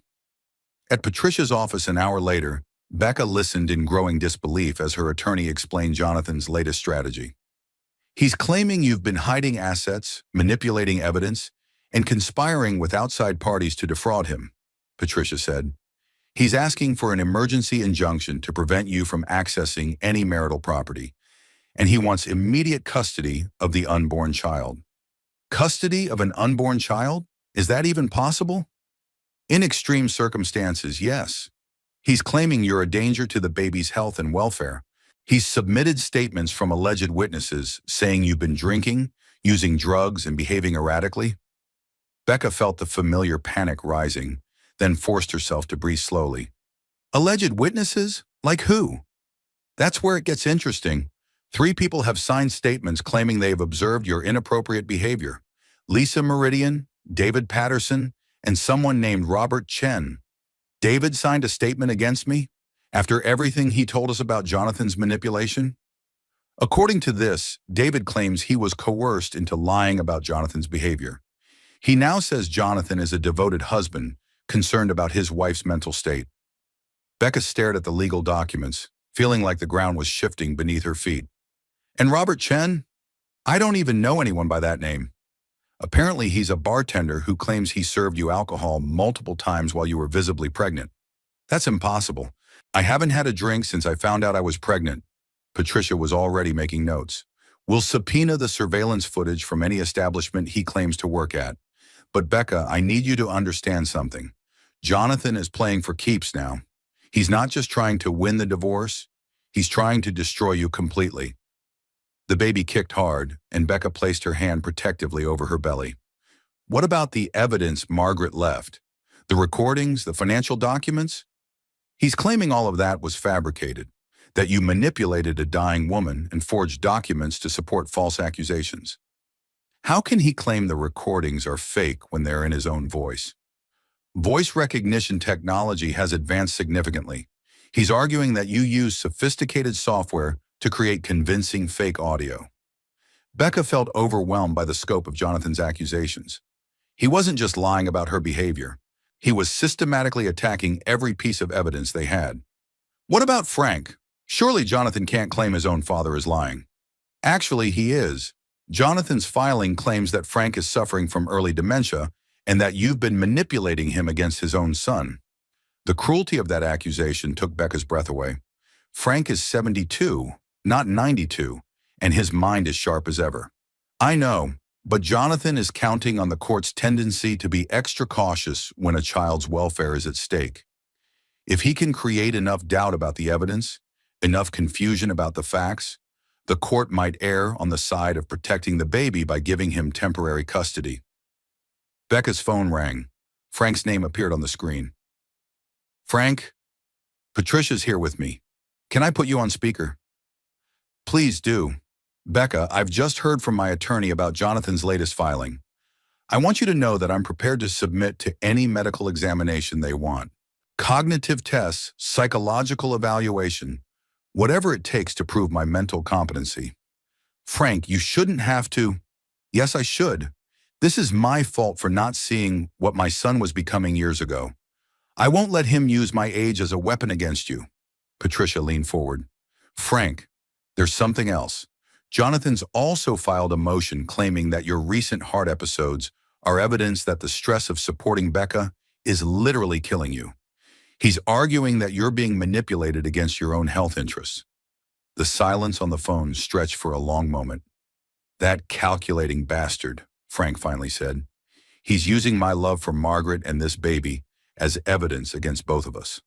At Patricia's office an hour later, Becca listened in growing disbelief as her attorney explained Jonathan's latest strategy. "He's claiming you've been hiding assets, manipulating evidence, and conspiring with outside parties to defraud him," Patricia said. "He's asking for an emergency injunction to prevent you from accessing any marital property, and he wants immediate custody of the unborn child." Custody of an unborn child? Is that even possible? In extreme circumstances, yes. He's claiming you're a danger to the baby's health and welfare. He's submitted statements from alleged witnesses saying you've been drinking, using drugs, and behaving erratically. Becca felt the familiar panic rising, then forced herself to breathe slowly. "Alleged witnesses? Like who?" "That's where it gets interesting. 3 people have signed statements claiming they have observed your inappropriate behavior. Lisa Meridian, David Patterson, and someone named Robert Chen. David signed a statement against me after everything he told us about Jonathan's manipulation. According to this, David claims he was coerced into lying about Jonathan's behavior. He now says Jonathan is a devoted husband, concerned about his wife's mental state." Becca stared at the legal documents, feeling like the ground was shifting beneath her feet. "And Robert Chen? I don't even know anyone by that name. Apparently he's a bartender who claims he served you alcohol multiple times while you were visibly pregnant. That's impossible. I haven't had a drink since I found out I was pregnant." Patricia was already making notes. "We'll subpoena the surveillance footage from any establishment he claims to work at. But Becca, I need you to understand something. Jonathan is playing for keeps now. He's not just trying to win the divorce, he's trying to destroy you completely." The baby kicked hard, and Becca placed her hand protectively over her belly. "What about the evidence Margaret left? The recordings, the financial documents?" "He's claiming all of that was fabricated, that you manipulated a dying woman and forged documents to support false accusations." "How can he claim the recordings are fake when they're in his own voice?" "Voice recognition technology has advanced significantly. He's arguing that you use sophisticated software to create convincing fake audio." Becca felt overwhelmed by the scope of Jonathan's accusations. He wasn't just lying about her behavior. He was systematically attacking every piece of evidence they had. "What about Frank? Surely Jonathan can't claim his own father is lying." "Actually, he is. Jonathan's filing claims that Frank is suffering from early dementia and that you've been manipulating him against his own son." The cruelty of that accusation took Becca's breath away. Frank is 72, not 92, and his mind is sharp as ever. "I know, but Jonathan is counting on the court's tendency to be extra cautious when a child's welfare is at stake. If he can create enough doubt about the evidence, enough confusion about the facts, the court might err on the side of protecting the baby by giving him temporary custody." Becca's phone rang. Frank's name appeared on the screen. "Frank, Patricia's here with me. Can I put you on speaker?" "Please do." Becca, I've just heard from my attorney about Jonathan's latest filing. I want you to know that I'm prepared to submit to any medical examination they want. Cognitive tests, psychological evaluation, whatever it takes to prove my mental competency. Frank, you shouldn't have to. Yes, I should. This is my fault for not seeing what my son was becoming years ago. I won't let him use my age as a weapon against you. Patricia leaned forward. Frank, there's something else. Jonathan's also filed a motion claiming that your recent heart episodes are evidence that the stress of supporting Becca is literally killing you. He's arguing that you're being manipulated against your own health interests. The silence on the phone stretched for a long moment. That calculating bastard, Frank finally said. He's using my love for Margaret and this baby as evidence against both of us.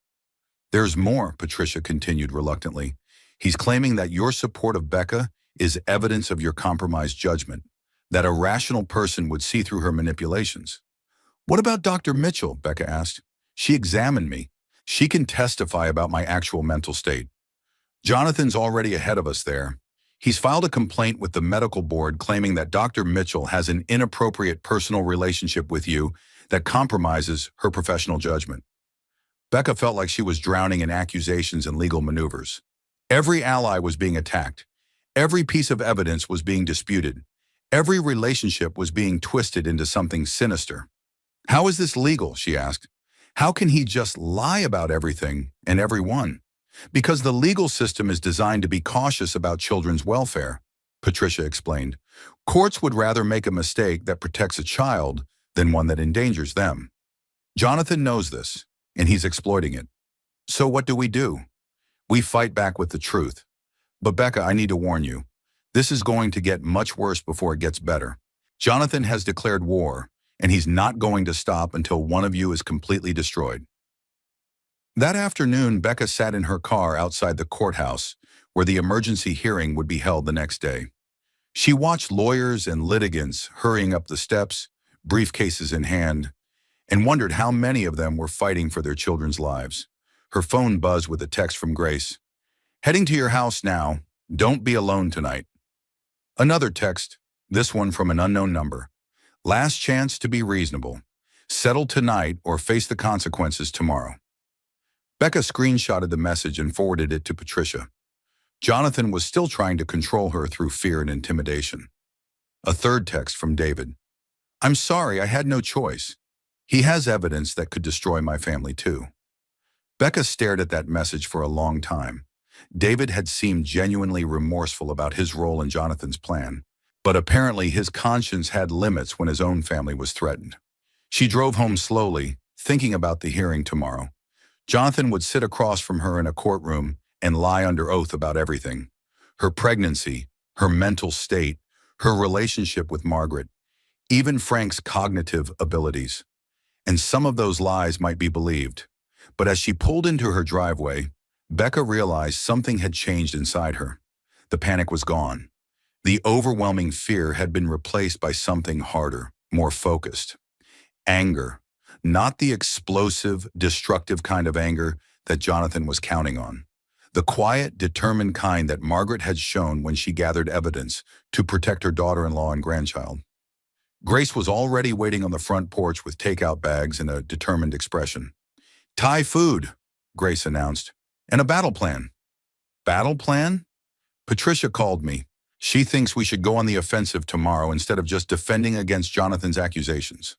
There's more, Patricia continued reluctantly. He's claiming that your support of Becca is evidence of your compromised judgment, that a rational person would see through her manipulations. What about Dr. Mitchell? Becca asked. She examined me. She can testify about my actual mental state. Jonathan's already ahead of us there. He's filed a complaint with the medical board claiming that Dr. Mitchell has an inappropriate personal relationship with you that compromises her professional judgment. Becca felt like she was drowning in accusations and legal maneuvers. Every ally was being attacked. Every piece of evidence was being disputed. Every relationship was being twisted into something sinister. How is this legal? She asked. How can he just lie about everything and everyone? Because the legal system is designed to be cautious about children's welfare, Patricia explained. Courts would rather make a mistake that protects a child than one that endangers them. Jonathan knows this, and he's exploiting it. So what do? We fight back with the truth. But Becca, I need to warn you. This is going to get much worse before it gets better. Jonathan has declared war, and he's not going to stop until one of you is completely destroyed. That afternoon, Becca sat in her car outside the courthouse, where the emergency hearing would be held the next day. She watched lawyers and litigants hurrying up the steps, briefcases in hand, and wondered how many of them were fighting for their children's lives. Her phone buzzed with a text from Grace. Heading to your house now. Don't be alone tonight. Another text, this one from an unknown number. Last chance to be reasonable. Settle tonight or face the consequences tomorrow. Becca screenshotted the message and forwarded it to Patricia. Jonathan was still trying to control her through fear and intimidation. A third text from David. I'm sorry, I had no choice. He has evidence that could destroy my family too. Becca stared at that message for a long time. David had seemed genuinely remorseful about his role in Jonathan's plan, but apparently his conscience had limits when his own family was threatened. She drove home slowly, thinking about the hearing tomorrow. Jonathan would sit across from her in a courtroom and lie under oath about everything. Her pregnancy, her mental state, her relationship with Margaret, even Frank's cognitive abilities. And some of those lies might be believed. But as she pulled into her driveway, Becca realized something had changed inside her. The panic was gone. The overwhelming fear had been replaced by something harder, more focused. Anger. Not the explosive, destructive kind of anger that Jonathan was counting on. The quiet, determined kind that Margaret had shown when she gathered evidence to protect her daughter-in-law and grandchild. Grace was already waiting on the front porch with takeout bags and a determined expression. Thai food, Grace announced, and a battle plan. Battle plan? Patricia called me. She thinks we should go on the offensive tomorrow instead of just defending against Jonathan's accusations.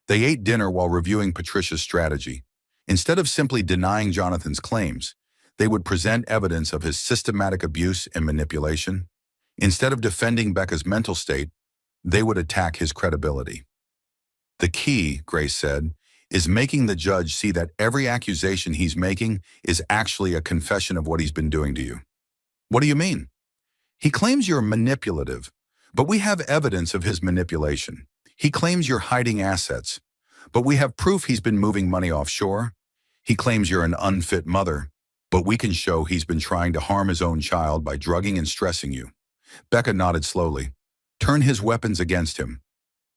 They ate dinner while reviewing Patricia's strategy. Instead of simply denying Jonathan's claims, they would present evidence of his systematic abuse and manipulation. Instead of defending Becca's mental state, they would attack his credibility. The key, Grace said, is making the judge see that every accusation he's making is actually a confession of what he's been doing to you. What do you mean? He claims you're manipulative, but we have evidence of his manipulation. He claims you're hiding assets, but we have proof he's been moving money offshore. He claims you're an unfit mother, but we can show he's been trying to harm his own child by drugging and stressing you. Becca nodded slowly. Turn his weapons against him.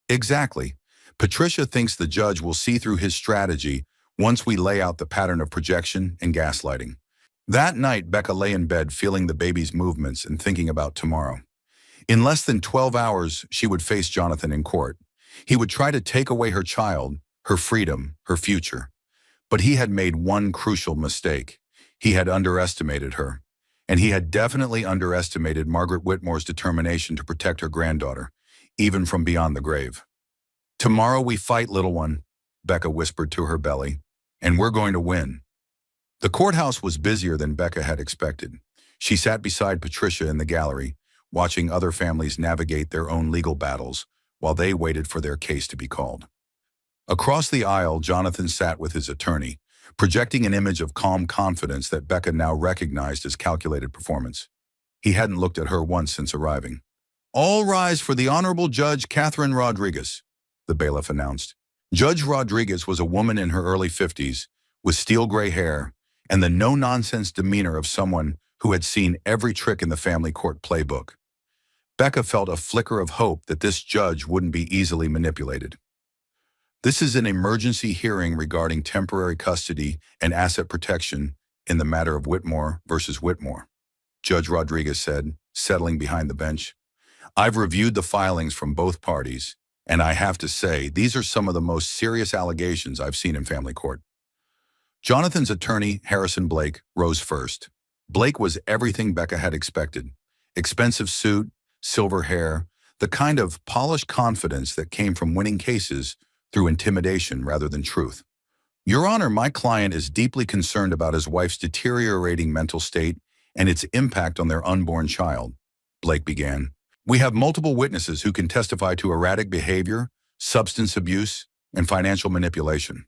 Exactly. Patricia thinks the judge will see through his strategy once we lay out the pattern of projection and gaslighting. That night, Becca lay in bed feeling the baby's movements and thinking about tomorrow. In less than 12 hours, she would face Jonathan in court. He would try to take away her child, her freedom, her future. But he had made one crucial mistake. He had underestimated her. And he had definitely underestimated Margaret Whitmore's determination to protect her granddaughter, even from beyond the grave. "Tomorrow we fight, little one," Becca whispered to her belly, "and we're going to win." The courthouse was busier than Becca had expected. She sat beside Patricia in the gallery, watching other families navigate their own legal battles while they waited for their case to be called. Across the aisle, Jonathan sat with his attorney, projecting an image of calm confidence that Becca now recognized as calculated performance. He hadn't looked at her once since arriving. "All rise for the Honorable Judge Catherine Rodriguez," the bailiff announced. Judge Rodriguez was a woman in her early 50s, with steel gray hair and the no-nonsense demeanor of someone who had seen every trick in the family court playbook. Becca felt a flicker of hope that this judge wouldn't be easily manipulated. "This is an emergency hearing regarding temporary custody and asset protection in the matter of Whitmore versus Whitmore," Judge Rodriguez said, settling behind the bench. "I've reviewed the filings from both parties, and I have to say, these are some of the most serious allegations I've seen in family court." Jonathan's attorney, Harrison Blake, rose first. Blake was everything Becca had expected. Expensive suit, silver hair, the kind of polished confidence that came from winning cases through intimidation rather than truth. "Your Honor, my client is deeply concerned about his wife's deteriorating mental state and its impact on their unborn child," Blake began. "We have multiple witnesses who can testify to erratic behavior, substance abuse, and financial manipulation."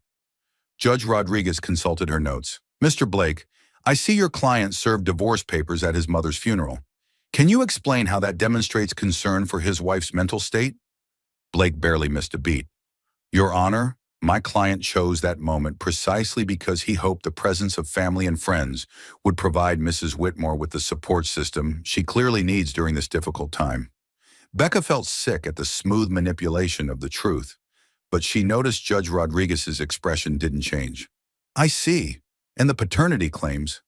Judge Rodriguez consulted her notes. "Mr. Blake, I see your client served divorce papers at his mother's funeral. Can you explain how that demonstrates concern for his wife's mental state?" Blake barely missed a beat. "Your Honor, my client chose that moment precisely because he hoped the presence of family and friends would provide Mrs. Whitmore with the support system she clearly needs during this difficult time." Becca felt sick at the smooth manipulation of the truth, but she noticed Judge Rodriguez's expression didn't change. "I see. And the paternity claims.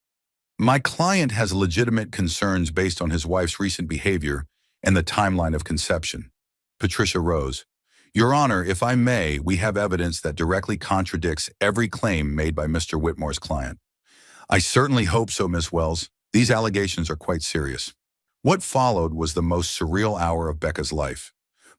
My client has legitimate concerns based on his wife's recent behavior and the timeline of conception." Patricia rose. "Your Honor, if I may, we have evidence that directly contradicts every claim made by Mr. Whitmore's client." "I certainly hope so, Miss Wells. These allegations are quite serious." What followed was the most surreal hour of Becca's life.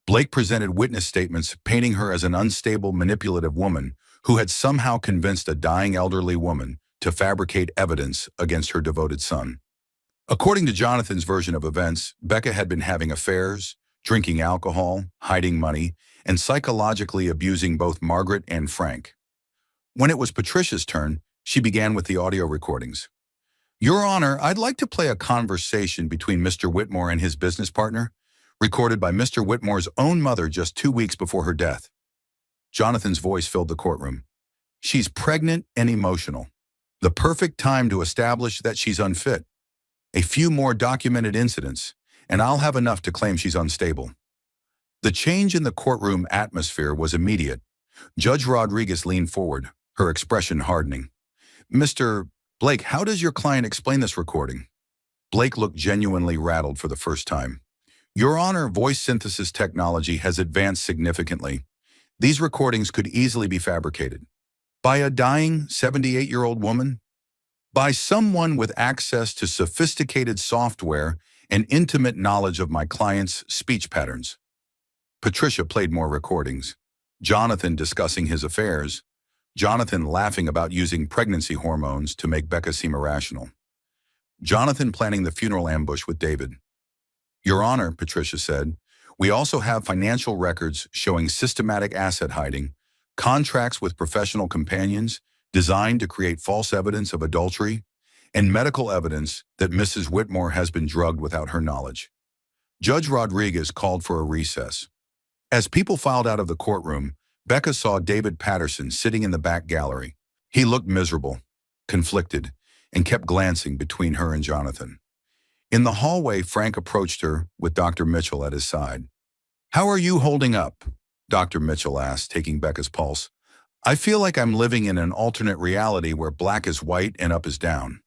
Blake presented witness statements painting her as an unstable, manipulative woman who had somehow convinced a dying elderly woman to fabricate evidence against her devoted son. According to Jonathan's version of events, Becca had been having affairs, drinking alcohol, hiding money, and psychologically abusing both Margaret and Frank. When it was Patricia's turn, she began with the audio recordings. "Your Honor, I'd like to play a conversation between Mr. Whitmore and his business partner, recorded by Mr. Whitmore's own mother just 2 weeks before her death." Jonathan's voice filled the courtroom. "She's pregnant and emotional. The perfect time to establish that she's unfit. A few more documented incidents, and I'll have enough to claim she's unstable." The change in the courtroom atmosphere was immediate. Judge Rodriguez leaned forward, her expression hardening. "Mr. Blake, how does your client explain this recording?" Blake looked genuinely rattled for the first time. "Your Honor, voice synthesis technology has advanced significantly. These recordings could easily be fabricated. By a dying 78-year-old woman? By someone with access to sophisticated software and intimate knowledge of my client's speech patterns." Patricia played more recordings. Jonathan discussing his affairs. Jonathan laughing about using pregnancy hormones to make Becca seem irrational. Jonathan planning the funeral ambush with David. "Your Honor," Patricia said, "we also have financial records showing systematic asset hiding, contracts with professional companions designed to create false evidence of adultery, and medical evidence that Mrs. Whitmore has been drugged without her knowledge." Judge Rodriguez called for a recess. As people filed out of the courtroom, Becca saw David Patterson sitting in the back gallery. He looked miserable, conflicted, and kept glancing between her and Jonathan. In the hallway, Frank approached her with Dr. Mitchell at his side. "How are you holding up?" Dr. Mitchell asked, taking Becca's pulse. "I feel like I'm living in an alternate reality where black is white and up is down."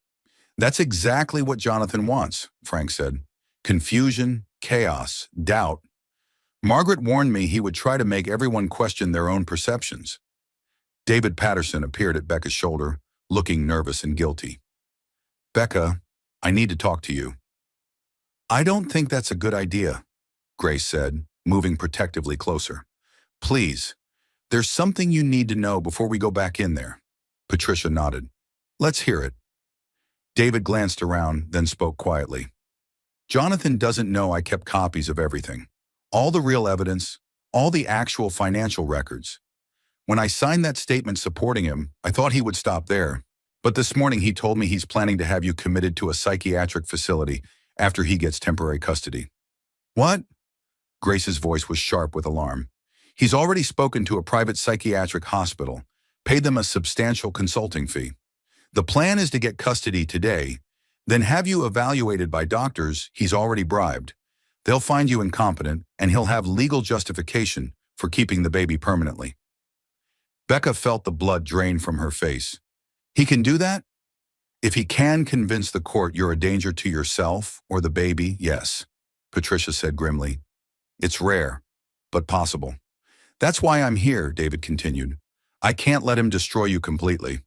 "That's exactly what Jonathan wants," Frank said. "Confusion, chaos, doubt. Margaret warned me he would try to make everyone question their own perceptions. David Patterson appeared at Becca's shoulder, looking nervous and guilty. Becca, I need to talk to you. I don't think that's a good idea, Grace said, moving protectively closer. Please, there's something you need to know before we go back in there. Patricia nodded. Let's hear it. David glanced around, then spoke quietly. Jonathan doesn't know I kept copies of everything. All the real evidence, all the actual financial records. When I signed that statement supporting him, I thought he would stop there. But this morning he told me he's planning to have you committed to a psychiatric facility after he gets temporary custody. What? Grace's voice was sharp with alarm. He's already spoken to a private psychiatric hospital, paid them a substantial consulting fee. The plan is to get custody today, then have you evaluated by doctors he's already bribed. They'll find you incompetent, and he'll have legal justification for keeping the baby permanently. Becca felt the blood drain from her face. He can do that? If he can convince the court you're a danger to yourself or the baby, yes, Patricia said grimly. It's rare, but possible. That's why I'm here, David continued. I can't let him destroy you completely.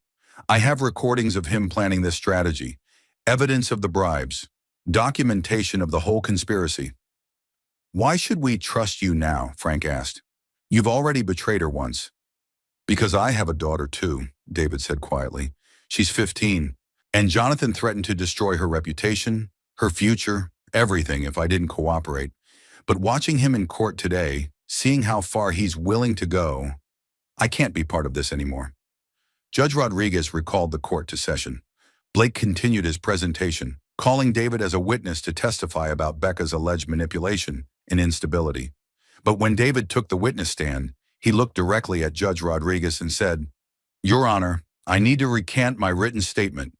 I have recordings of him planning this strategy, evidence of the bribes, documentation of the whole conspiracy. Why should we trust you now? Frank asked. You've already betrayed her once. Because I have a daughter too, David said quietly. She's 15, and Jonathan threatened to destroy her reputation, her future, everything if I didn't cooperate. But watching him in court today, seeing how far he's willing to go, I can't be part of this anymore. Judge Rodriguez recalled the court to session. Blake continued his presentation, calling David as a witness to testify about Becca's alleged manipulation and instability. But when David took the witness stand, he looked directly at Judge Rodriguez and said, Your Honor, I need to recant my written statement.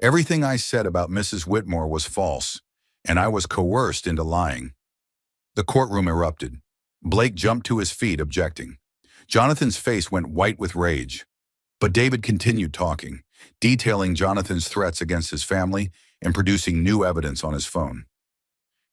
Everything I said about Mrs. Whitmore was false, and I was coerced into lying. The courtroom erupted. Blake jumped to his feet, objecting. Jonathan's face went white with rage. But David continued talking, detailing Jonathan's threats against his family and producing new evidence on his phone.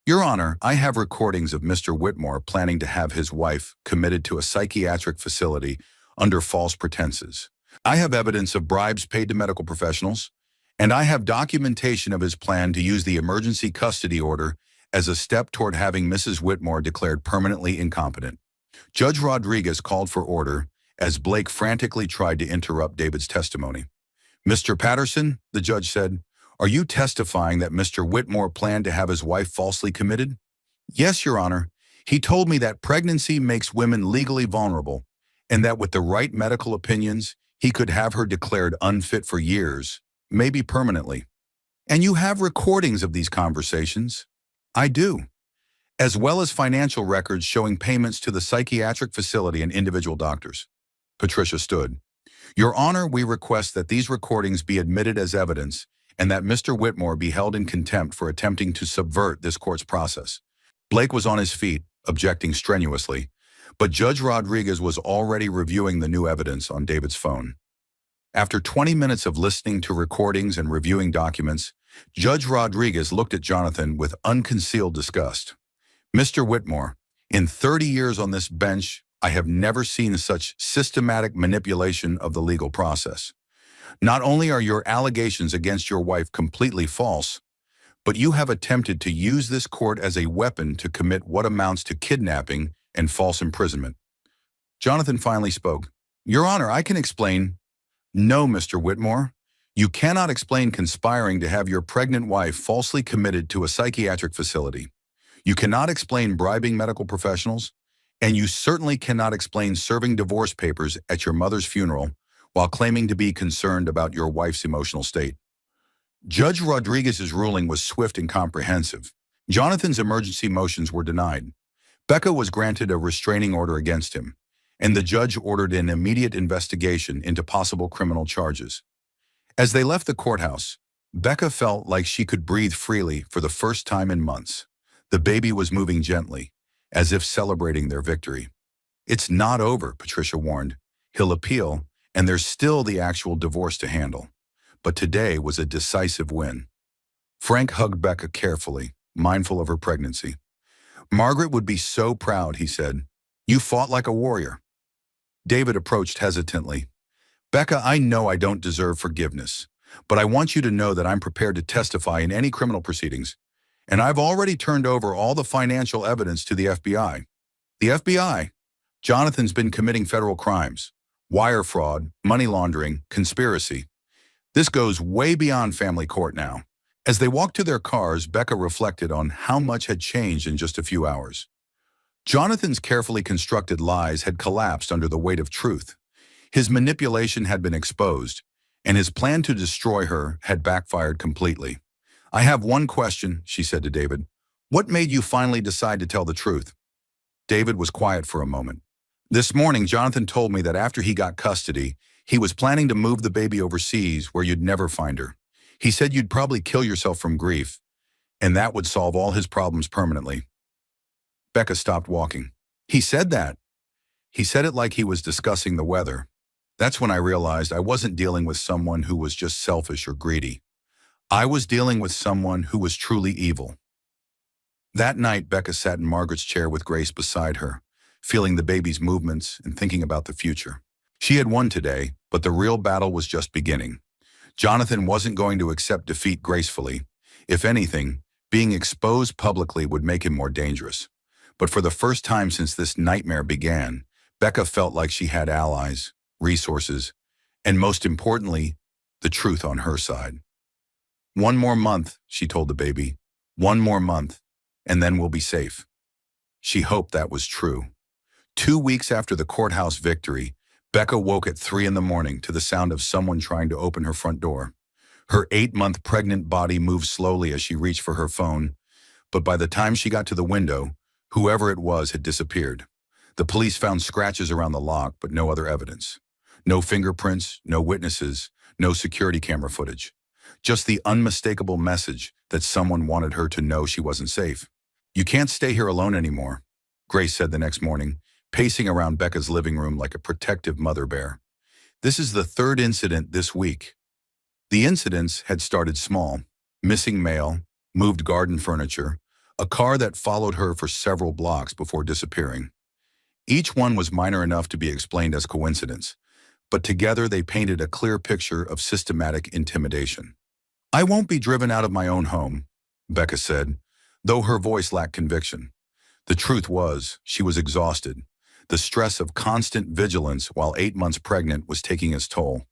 Your Honor, I have recordings of Mr. Whitmore planning to have his wife committed to a psychiatric facility under false pretenses. I have evidence of bribes paid to medical professionals, and I have documentation of his plan to use the emergency custody order as a step toward having Mrs. Whitmore declared permanently incompetent. Judge Rodriguez called for order as Blake frantically tried to interrupt David's testimony. Mr. Patterson, the judge said, are you testifying that Mr. Whitmore planned to have his wife falsely committed? Yes, Your Honor. He told me that pregnancy makes women legally vulnerable, and that with the right medical opinions, he could have her declared unfit for years, maybe permanently. And you have recordings of these conversations? I do, as well as financial records showing payments to the psychiatric facility and individual doctors. Patricia stood. Your Honor, we request that these recordings be admitted as evidence and that Mr. Whitmore be held in contempt for attempting to subvert this court's process. Blake was on his feet, objecting strenuously, but Judge Rodriguez was already reviewing the new evidence on David's phone. After 20 minutes of listening to recordings and reviewing documents, Judge Rodriguez looked at Jonathan with unconcealed disgust. Mr. Whitmore, in 30 years on this bench, I have never seen such systematic manipulation of the legal process. Not only are your allegations against your wife completely false, but you have attempted to use this court as a weapon to commit what amounts to kidnapping and false imprisonment. Jonathan finally spoke. Your Honor, I can explain. No, Mr. Whitmore. You cannot explain conspiring to have your pregnant wife falsely committed to a psychiatric facility. You cannot explain bribing medical professionals, and you certainly cannot explain serving divorce papers at your mother's funeral while claiming to be concerned about your wife's emotional state. Judge Rodriguez's ruling was swift and comprehensive. Jonathan's emergency motions were denied. Becca was granted a restraining order against him, and the judge ordered an immediate investigation into possible criminal charges. As they left the courthouse, Becca felt like she could breathe freely for the first time in months. The baby was moving gently, as if celebrating their victory. It's not over, Patricia warned. He'll appeal, and there's still the actual divorce to handle. But today was a decisive win. Frank hugged Becca carefully, mindful of her pregnancy. Margaret would be so proud, he said. You fought like a warrior. David approached hesitantly. Becca, I know I don't deserve forgiveness, but I want you to know that I'm prepared to testify in any criminal proceedings, and I've already turned over all the financial evidence to the FBI. The FBI? Jonathan's been committing federal crimes, wire fraud, money laundering, conspiracy. This goes way beyond family court now. As they walked to their cars, Becca reflected on how much had changed in just a few hours. Jonathan's carefully constructed lies had collapsed under the weight of truth. His manipulation had been exposed, and his plan to destroy her had backfired completely. I have one question, she said to David. What made you finally decide to tell the truth? David was quiet for a moment. This morning, Jonathan told me that after he got custody, he was planning to move the baby overseas where you'd never find her. He said you'd probably kill yourself from grief, and that would solve all his problems permanently. Becca stopped walking. He said that. He said it like he was discussing the weather. That's when I realized I wasn't dealing with someone who was just selfish or greedy. I was dealing with someone who was truly evil. That night, Becca sat in Margaret's chair with Grace beside her, feeling the baby's movements and thinking about the future. She had won today, but the real battle was just beginning. Jonathan wasn't going to accept defeat gracefully. If anything, being exposed publicly would make him more dangerous. But for the first time since this nightmare began, Becca felt like she had allies, resources, and most importantly, the truth on her side. One more month, she told the baby. One more month, and then we'll be safe. She hoped that was true. 2 weeks after the courthouse victory, Becca woke at 3 a.m. to the sound of someone trying to open her front door. Her 8-month pregnant body moved slowly as she reached for her phone, but by the time she got to the window, whoever it was had disappeared. The police found scratches around the lock, but no other evidence. No fingerprints, no witnesses, no security camera footage. Just the unmistakable message that someone wanted her to know she wasn't safe. You can't stay here alone anymore, Grace said the next morning, pacing around Becca's living room like a protective mother bear. This is the third incident this week. The incidents had started small. Missing mail, moved garden furniture, a car that followed her for several blocks before disappearing. Each one was minor enough to be explained as coincidence, but together they painted a clear picture of systematic intimidation. I won't be driven out of my own home, Becca said, though her voice lacked conviction. The truth was, she was exhausted. The stress of constant vigilance while 8 months pregnant was taking its toll.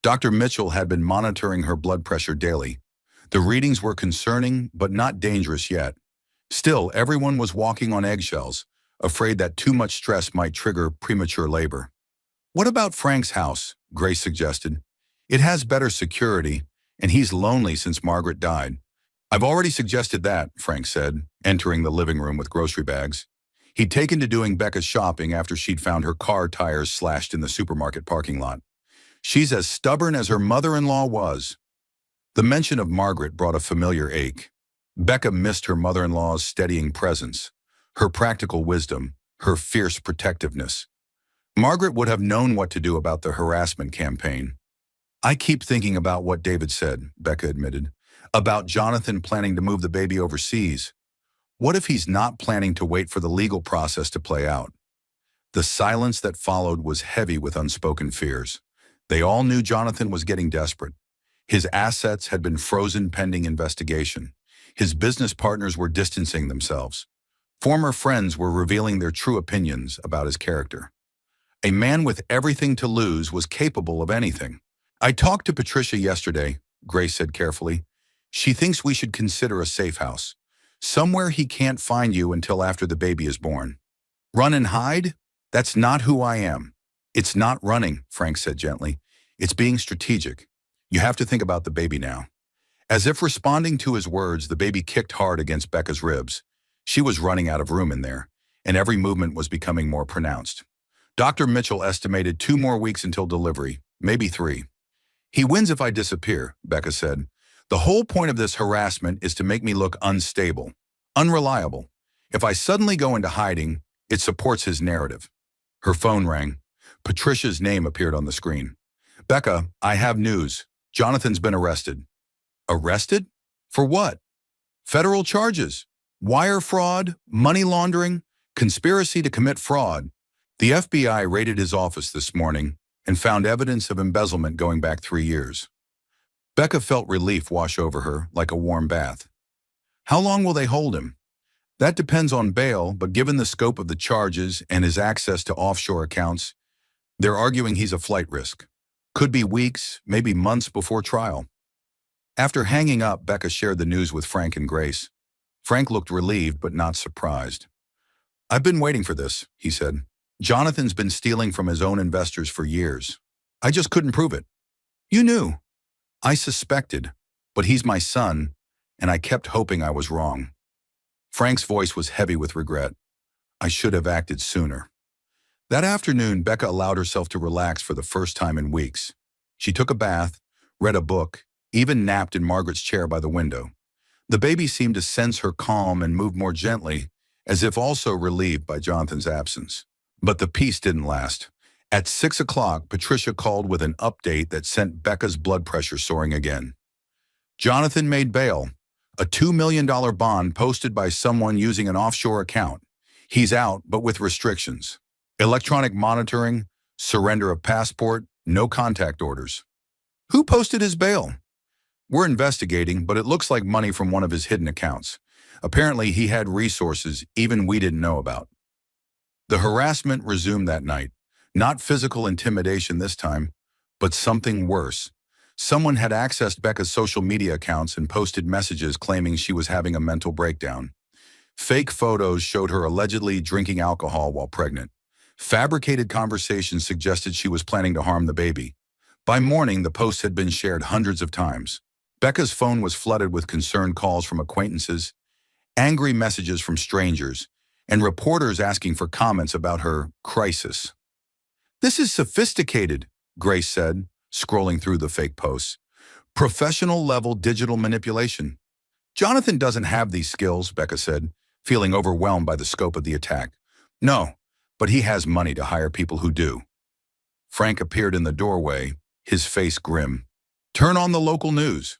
Dr. Mitchell had been monitoring her blood pressure daily. The readings were concerning, but not dangerous yet. Still, everyone was walking on eggshells, afraid that too much stress might trigger premature labor. What about Frank's house? Grace suggested. It has better security, and he's lonely since Margaret died. I've already suggested that, Frank said, entering the living room with grocery bags. He'd taken to doing Becca's shopping after she'd found her car tires slashed in the supermarket parking lot. She's as stubborn as her mother-in-law was. The mention of Margaret brought a familiar ache. Becca missed her mother-in-law's steadying presence, her practical wisdom, her fierce protectiveness. Margaret would have known what to do about the harassment campaign. I keep thinking about what David said, Becca admitted, about Jonathan planning to move the baby overseas. What if he's not planning to wait for the legal process to play out? The silence that followed was heavy with unspoken fears. They all knew Jonathan was getting desperate. His assets had been frozen pending investigation. His business partners were distancing themselves. Former friends were revealing their true opinions about his character. A man with everything to lose was capable of anything. I talked to Patricia yesterday, Grace said carefully. She thinks we should consider a safe house. Somewhere he can't find you until after the baby is born. Run and hide? That's not who I am. It's not running, Frank said gently. It's being strategic. You have to think about the baby now. As if responding to his words, the baby kicked hard against Becca's ribs. She was running out of room in there, and every movement was becoming more pronounced. Dr. Mitchell estimated 2 more weeks until delivery, maybe 3. He wins if I disappear, Becca said. The whole point of this harassment is to make me look unstable, unreliable. If I suddenly go into hiding, it supports his narrative. Her phone rang. Patricia's name appeared on the screen. Becca, I have news. Jonathan's been arrested. Arrested? For what? Federal charges. Wire fraud, money laundering, conspiracy to commit fraud. The FBI raided his office this morning and found evidence of embezzlement going back 3 years. Becca felt relief wash over her like a warm bath. How long will they hold him? That depends on bail, but given the scope of the charges and his access to offshore accounts, they're arguing he's a flight risk. Could be weeks, maybe months before trial. After hanging up, Becca shared the news with Frank and Grace. Frank looked relieved but not surprised. "I've been waiting for this," he said. "Jonathan's been stealing from his own investors for years. I just couldn't prove it." "You knew." "I suspected, but he's my son, and I kept hoping I was wrong." Frank's voice was heavy with regret. "I should have acted sooner." That afternoon, Becca allowed herself to relax for the first time in weeks. She took a bath, read a book, even napped in Margaret's chair by the window. The baby seemed to sense her calm and moved more gently, as if also relieved by Jonathan's absence. But the peace didn't last. At 6 o'clock, Patricia called with an update that sent Becca's blood pressure soaring again. Jonathan made bail, a $2 million bond posted by someone using an offshore account. He's out, but with restrictions. Electronic monitoring, surrender of passport, no contact orders. "Who posted his bail?" "We're investigating, but it looks like money from one of his hidden accounts. Apparently he had resources even we didn't know about." The harassment resumed that night. Not physical intimidation this time, but something worse. Someone had accessed Becca's social media accounts and posted messages claiming she was having a mental breakdown. Fake photos showed her allegedly drinking alcohol while pregnant. Fabricated conversations suggested she was planning to harm the baby. By morning, the posts had been shared hundreds of times. Becca's phone was flooded with concerned calls from acquaintances, angry messages from strangers, and reporters asking for comments about her crisis. "This is sophisticated," Grace said, scrolling through the fake posts. "Professional-level digital manipulation." "Jonathan doesn't have these skills," Becca said, feeling overwhelmed by the scope of the attack. "No, but he has money to hire people who do." Frank appeared in the doorway, his face grim. "Turn on the local news."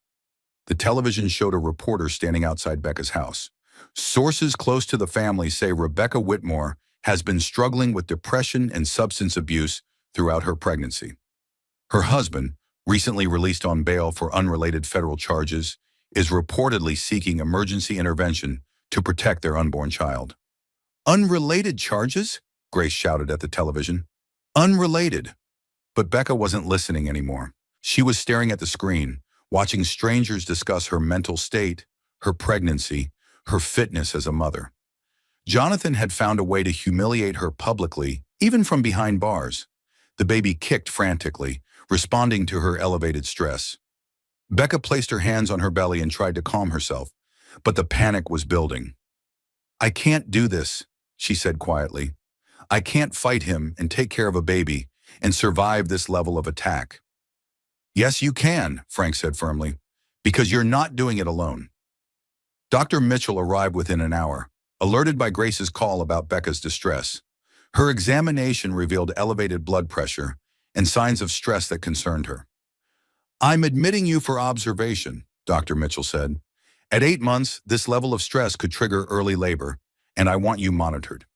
The television showed a reporter standing outside Becca's house. Sources close to the family say Rebecca Whitmore has been struggling with depression and substance abuse throughout her pregnancy. Her husband, recently released on bail for unrelated federal charges, is reportedly seeking emergency intervention to protect their unborn child. "Unrelated charges?" Grace shouted at the television. "Unrelated." But Becca wasn't listening anymore. She was staring at the screen, watching strangers discuss her mental state, her pregnancy, her fitness as a mother. Jonathan had found a way to humiliate her publicly, even from behind bars. The baby kicked frantically, responding to her elevated stress. Becca placed her hands on her belly and tried to calm herself, but the panic was building. "I can't do this," she said quietly. "I can't fight him and take care of a baby and survive this level of attack." "Yes, you can," Frank said firmly, "because you're not doing it alone." Dr. Mitchell arrived within an hour, alerted by Grace's call about Becca's distress. Her examination revealed elevated blood pressure and signs of stress that concerned her. "I'm admitting you for observation," Dr. Mitchell said. "At 8 months, this level of stress could trigger early labor, and I want you monitored."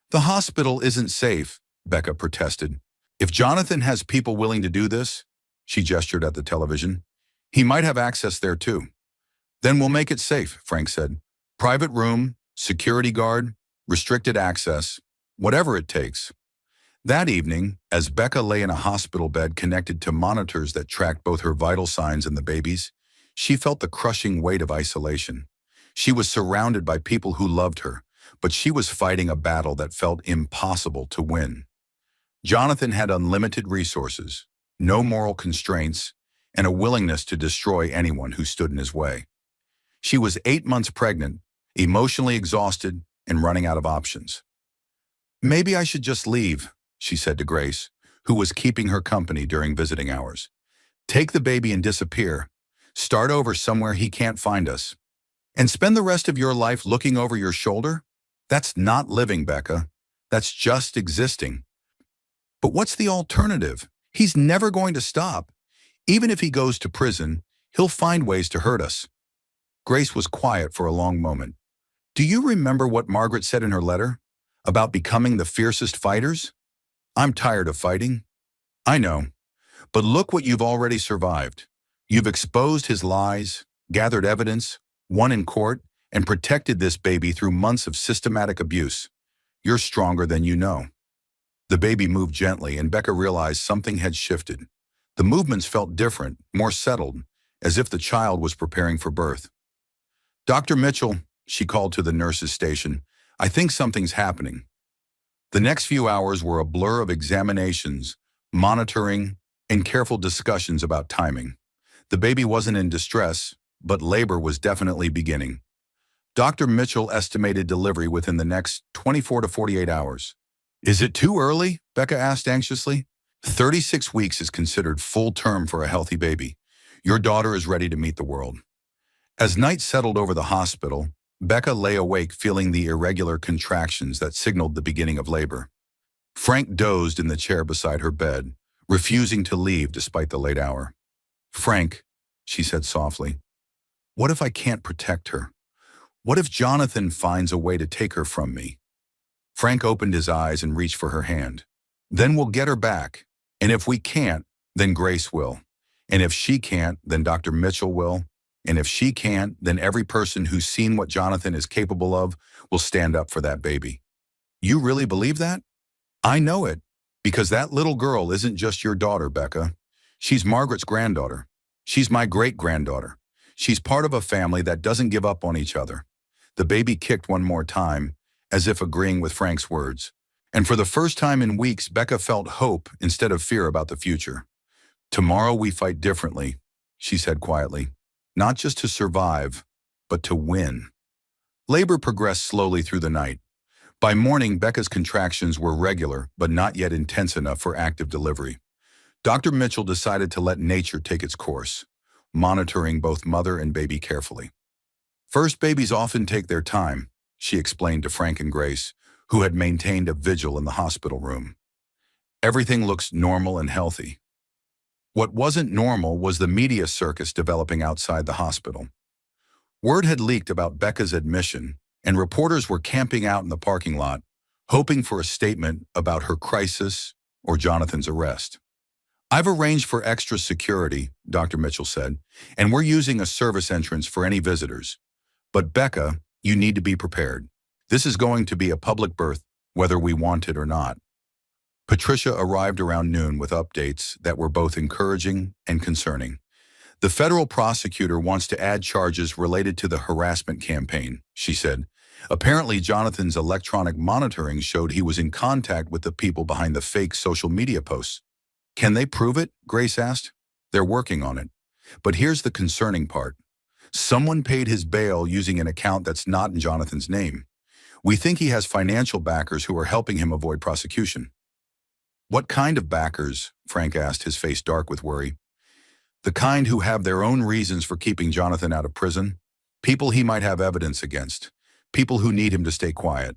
"The hospital isn't safe," Becca protested. "If Jonathan has people willing to do this," she gestured at the television, "he might have access there too." "Then we'll make it safe," Frank said. "Private room, security guard, restricted access, whatever it takes." That evening, as Becca lay in a hospital bed connected to monitors that tracked both her vital signs and the baby's, she felt the crushing weight of isolation. She was surrounded by people who loved her, but she was fighting a battle that felt impossible to win. Jonathan had unlimited resources, no moral constraints, and a willingness to destroy anyone who stood in his way. She was 8 months pregnant, emotionally exhausted, and running out of options. "Maybe I should just leave," she said to Grace, who was keeping her company during visiting hours. "Take the baby and disappear. Start over somewhere he can't find us. And spend the rest of your life looking over your shoulder? That's not living, Becca. That's just existing." "But what's the alternative? He's never going to stop. Even if he goes to prison, he'll find ways to hurt us." Grace was quiet for a long moment. Do you remember what Margaret said in her letter? About becoming the fiercest fighters? I'm tired of fighting. I know, but look what you've already survived. You've exposed his lies, gathered evidence, won in court, and protected this baby through months of systematic abuse. You're stronger than you know. The baby moved gently, and Becca realized something had shifted. The movements felt different, more settled, as if the child was preparing for birth. Dr. Mitchell, she called to the nurse's station, I think something's happening. The next few hours were a blur of examinations, monitoring, and careful discussions about timing. The baby wasn't in distress, but labor was definitely beginning. Dr. Mitchell estimated delivery within the next 24 to 48 hours. Is it too early? Becca asked anxiously. 36 weeks is considered full term for a healthy baby. Your daughter is ready to meet the world. As night settled over the hospital, Becca lay awake feeling the irregular contractions that signaled the beginning of labor. Frank dozed in the chair beside her bed, refusing to leave despite the late hour. Frank, she said softly, what if I can't protect her? What if Jonathan finds a way to take her from me? Frank opened his eyes and reached for her hand. Then we'll get her back. And if we can't, then Grace will. And if she can't, then Dr. Mitchell will. And if she can't, then every person who's seen what Jonathan is capable of will stand up for that baby. You really believe that? I know it, because that little girl isn't just your daughter, Becca. She's Margaret's granddaughter. She's my great-granddaughter. She's part of a family that doesn't give up on each other. The baby kicked one more time, as if agreeing with Frank's words. And for the first time in weeks, Becca felt hope instead of fear about the future. Tomorrow we fight differently, she said quietly. Not just to survive, but to win. Labor progressed slowly through the night. By morning, Becca's contractions were regular, but not yet intense enough for active delivery. Dr. Mitchell decided to let nature take its course, monitoring both mother and baby carefully. First babies often take their time, she explained to Frank and Grace, who had maintained a vigil in the hospital room. Everything looks normal and healthy. What wasn't normal was the media circus developing outside the hospital. Word had leaked about Becca's admission, and reporters were camping out in the parking lot, hoping for a statement about her crisis or Jonathan's arrest. I've arranged for extra security, Dr. Mitchell said, and we're using a service entrance for any visitors. But Becca, you need to be prepared. This is going to be a public birth, whether we want it or not. Patricia arrived around noon with updates that were both encouraging and concerning. The federal prosecutor wants to add charges related to the harassment campaign, she said. Apparently, Jonathan's electronic monitoring showed he was in contact with the people behind the fake social media posts. Can they prove it? Grace asked. They're working on it. But here's the concerning part. Someone paid his bail using an account that's not in Jonathan's name. We think he has financial backers who are helping him avoid prosecution. What kind of backers? Frank asked, his face dark with worry. The kind who have their own reasons for keeping Jonathan out of prison. People he might have evidence against. People who need him to stay quiet.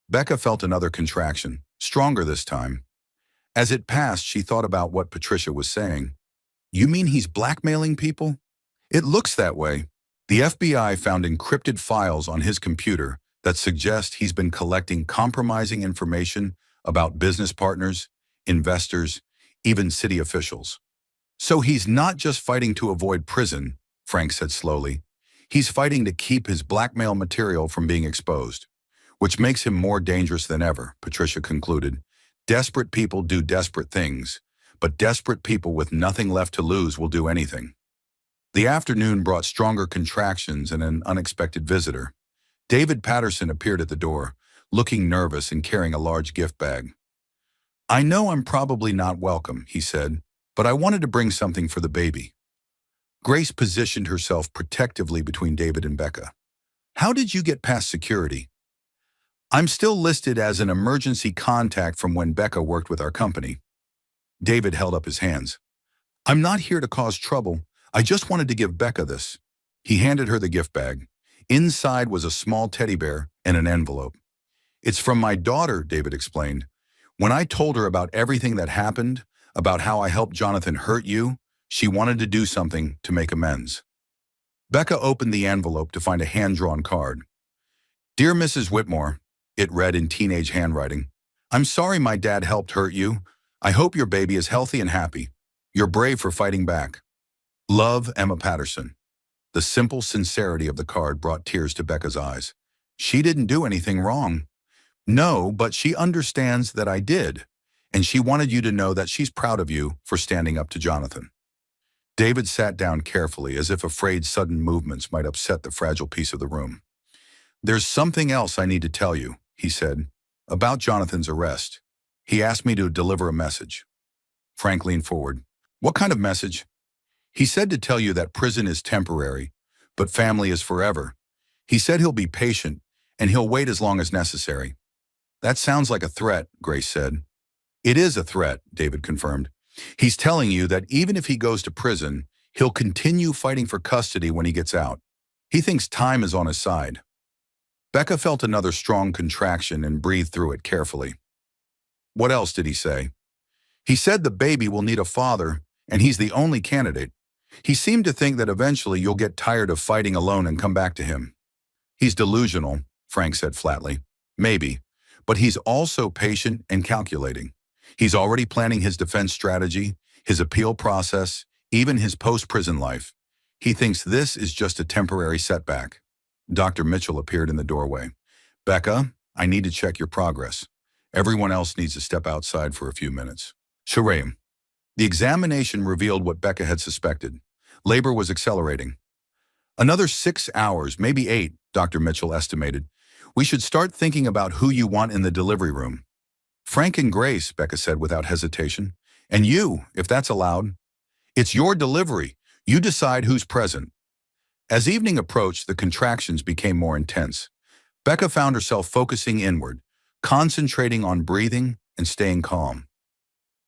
Becca felt another contraction, stronger this time. As it passed, she thought about what Patricia was saying. You mean he's blackmailing people? It looks that way. The FBI found encrypted files on his computer that suggest he's been collecting compromising information about business partners, investors, even city officials. So he's not just fighting to avoid prison, Frank said slowly. He's fighting to keep his blackmail material from being exposed, which makes him more dangerous than ever, Patricia concluded. Desperate people do desperate things, but desperate people with nothing left to lose will do anything. The afternoon brought stronger contractions and an unexpected visitor. David Patterson appeared at the door, looking nervous and carrying a large gift bag. I know I'm probably not welcome, he said, but I wanted to bring something for the baby. Grace positioned herself protectively between David and Becca. How did you get past security? I'm still listed as an emergency contact from when Becca worked with our company. David held up his hands. I'm not here to cause trouble. I just wanted to give Becca this. He handed her the gift bag. Inside was a small teddy bear and an envelope. It's from my daughter, David explained. When I told her about everything that happened, about how I helped Jonathan hurt you, she wanted to do something to make amends. Becca opened the envelope to find a hand-drawn card. Dear Mrs. Whitmore, it read in teenage handwriting. I'm sorry my dad helped hurt you. I hope your baby is healthy and happy. You're brave for fighting back. Love, Emma Patterson. The simple sincerity of the card brought tears to Becca's eyes. She didn't do anything wrong. No, but she understands that I did, and she wanted you to know that she's proud of you for standing up to Jonathan. David sat down carefully, as if afraid sudden movements might upset the fragile peace of the room. There's something else I need to tell you, he said, about Jonathan's arrest. He asked me to deliver a message. Frank leaned forward. What kind of message? He said to tell you that prison is temporary, but family is forever. He said he'll be patient, and he'll wait as long as necessary. That sounds like a threat, Grace said. It is a threat, David confirmed. He's telling you that even if he goes to prison, he'll continue fighting for custody when he gets out. He thinks time is on his side. Becca felt another strong contraction and breathed through it carefully. What else did he say? He said the baby will need a father, and he's the only candidate. He seemed to think that eventually you'll get tired of fighting alone and come back to him. He's delusional, Frank said flatly. Maybe, but he's also patient and calculating. He's already planning his defense strategy, his appeal process, even his post-prison life. He thinks this is just a temporary setback. Dr. Mitchell appeared in the doorway. Becca, I need to check your progress. Everyone else needs to step outside for a few minutes. Shireen. The examination revealed what Becca had suspected. Labor was accelerating. Another 6 hours, maybe 8, Dr. Mitchell estimated. We should start thinking about who you want in the delivery room. Frank and Grace, Becca said without hesitation. And you, if that's allowed. It's your delivery. You decide who's present. As evening approached, the contractions became more intense. Becca found herself focusing inward, concentrating on breathing and staying calm.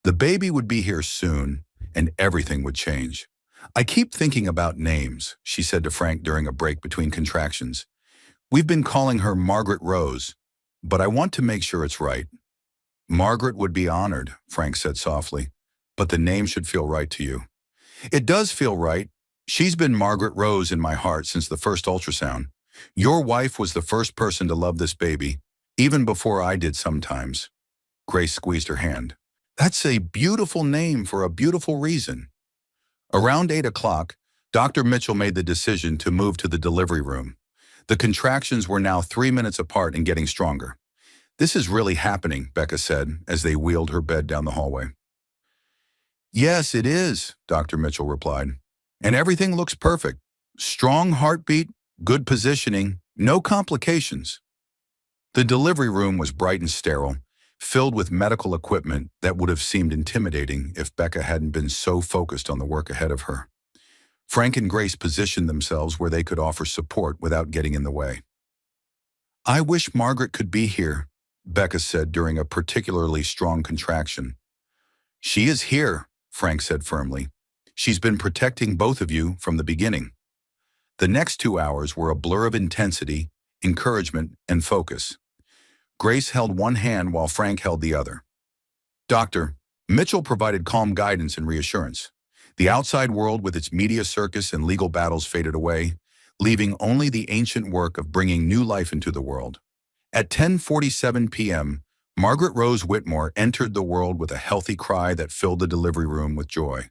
The baby would be here soon, and everything would change. I keep thinking about names, she said to Frank during a break between contractions. We've been calling her Margaret Rose, but I want to make sure it's right. Margaret would be honored, Frank said softly, but the name should feel right to you. It does feel right. She's been Margaret Rose in my heart since the first ultrasound. Your wife was the first person to love this baby, even before I did sometimes. Grace squeezed her hand. That's a beautiful name for a beautiful reason. Around 8 o'clock, Dr. Mitchell made the decision to move to the delivery room. The contractions were now 3 minutes apart and getting stronger. This is really happening, Becca said as they wheeled her bed down the hallway. Yes, it is, Dr. Mitchell replied. And everything looks perfect. Strong heartbeat, good positioning, no complications. The delivery room was bright and sterile, filled with medical equipment that would have seemed intimidating if Becca hadn't been so focused on the work ahead of her. Frank and Grace positioned themselves where they could offer support without getting in the way. I wish Margaret could be here, Becca said during a particularly strong contraction. She is here, Frank said firmly. She's been protecting both of you from the beginning. The next 2 hours were a blur of intensity, encouragement, and focus. Grace held one hand while Frank held the other. Dr. Mitchell provided calm guidance and reassurance. The outside world with its media circus and legal battles faded away, leaving only the ancient work of bringing new life into the world. At 10:47 p.m., Margaret Rose Whitmore entered the world with a healthy cry that filled the delivery room with joy.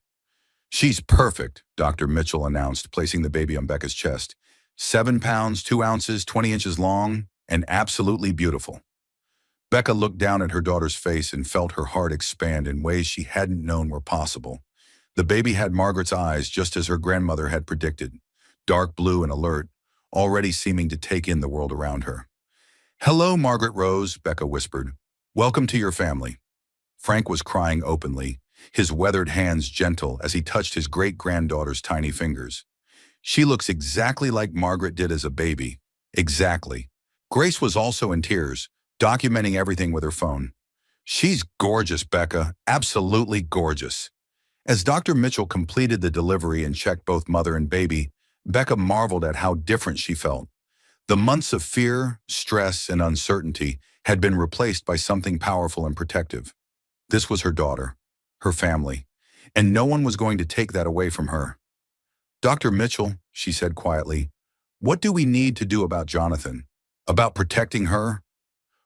She's perfect, Dr. Mitchell announced, placing the baby on Becca's chest. 7 pounds, 2 ounces, 20 inches long, and absolutely beautiful. Becca looked down at her daughter's face and felt her heart expand in ways she hadn't known were possible. The baby had Margaret's eyes just as her grandmother had predicted, dark blue and alert, already seeming to take in the world around her. Hello, Margaret Rose, Becca whispered. Welcome to your family. Frank was crying openly, his weathered hands gentle as he touched his great-granddaughter's tiny fingers. She looks exactly like Margaret did as a baby. Exactly. Grace was also in tears, documenting everything with her phone. She's gorgeous, Becca. Absolutely gorgeous. As Dr. Mitchell completed the delivery and checked both mother and baby, Becca marveled at how different she felt. The months of fear, stress, and uncertainty had been replaced by something powerful and protective. This was her daughter, her family, and no one was going to take that away from her. Dr. Mitchell, she said quietly, what do we need to do about Jonathan? About protecting her?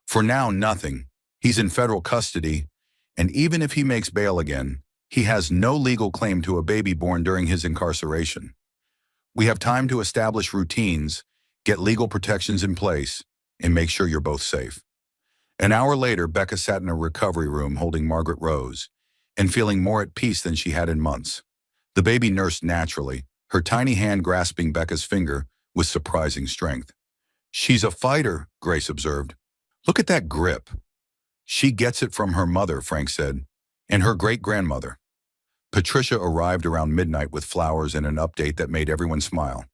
For now, nothing. He's in federal custody, and even if he makes bail again, he has no legal claim to a baby born during his incarceration. We have time to establish routines, get legal protections in place, and make sure you're both safe. An hour later, Becca sat in a recovery room holding Margaret Rose and feeling more at peace than she had in months. The baby nursed naturally, her tiny hand grasping Becca's finger with surprising strength. "She's a fighter," Grace observed. "Look at that grip." "She gets it from her mother," Frank said, "and her great-grandmother." Patricia arrived around midnight with flowers and an update that made everyone smile.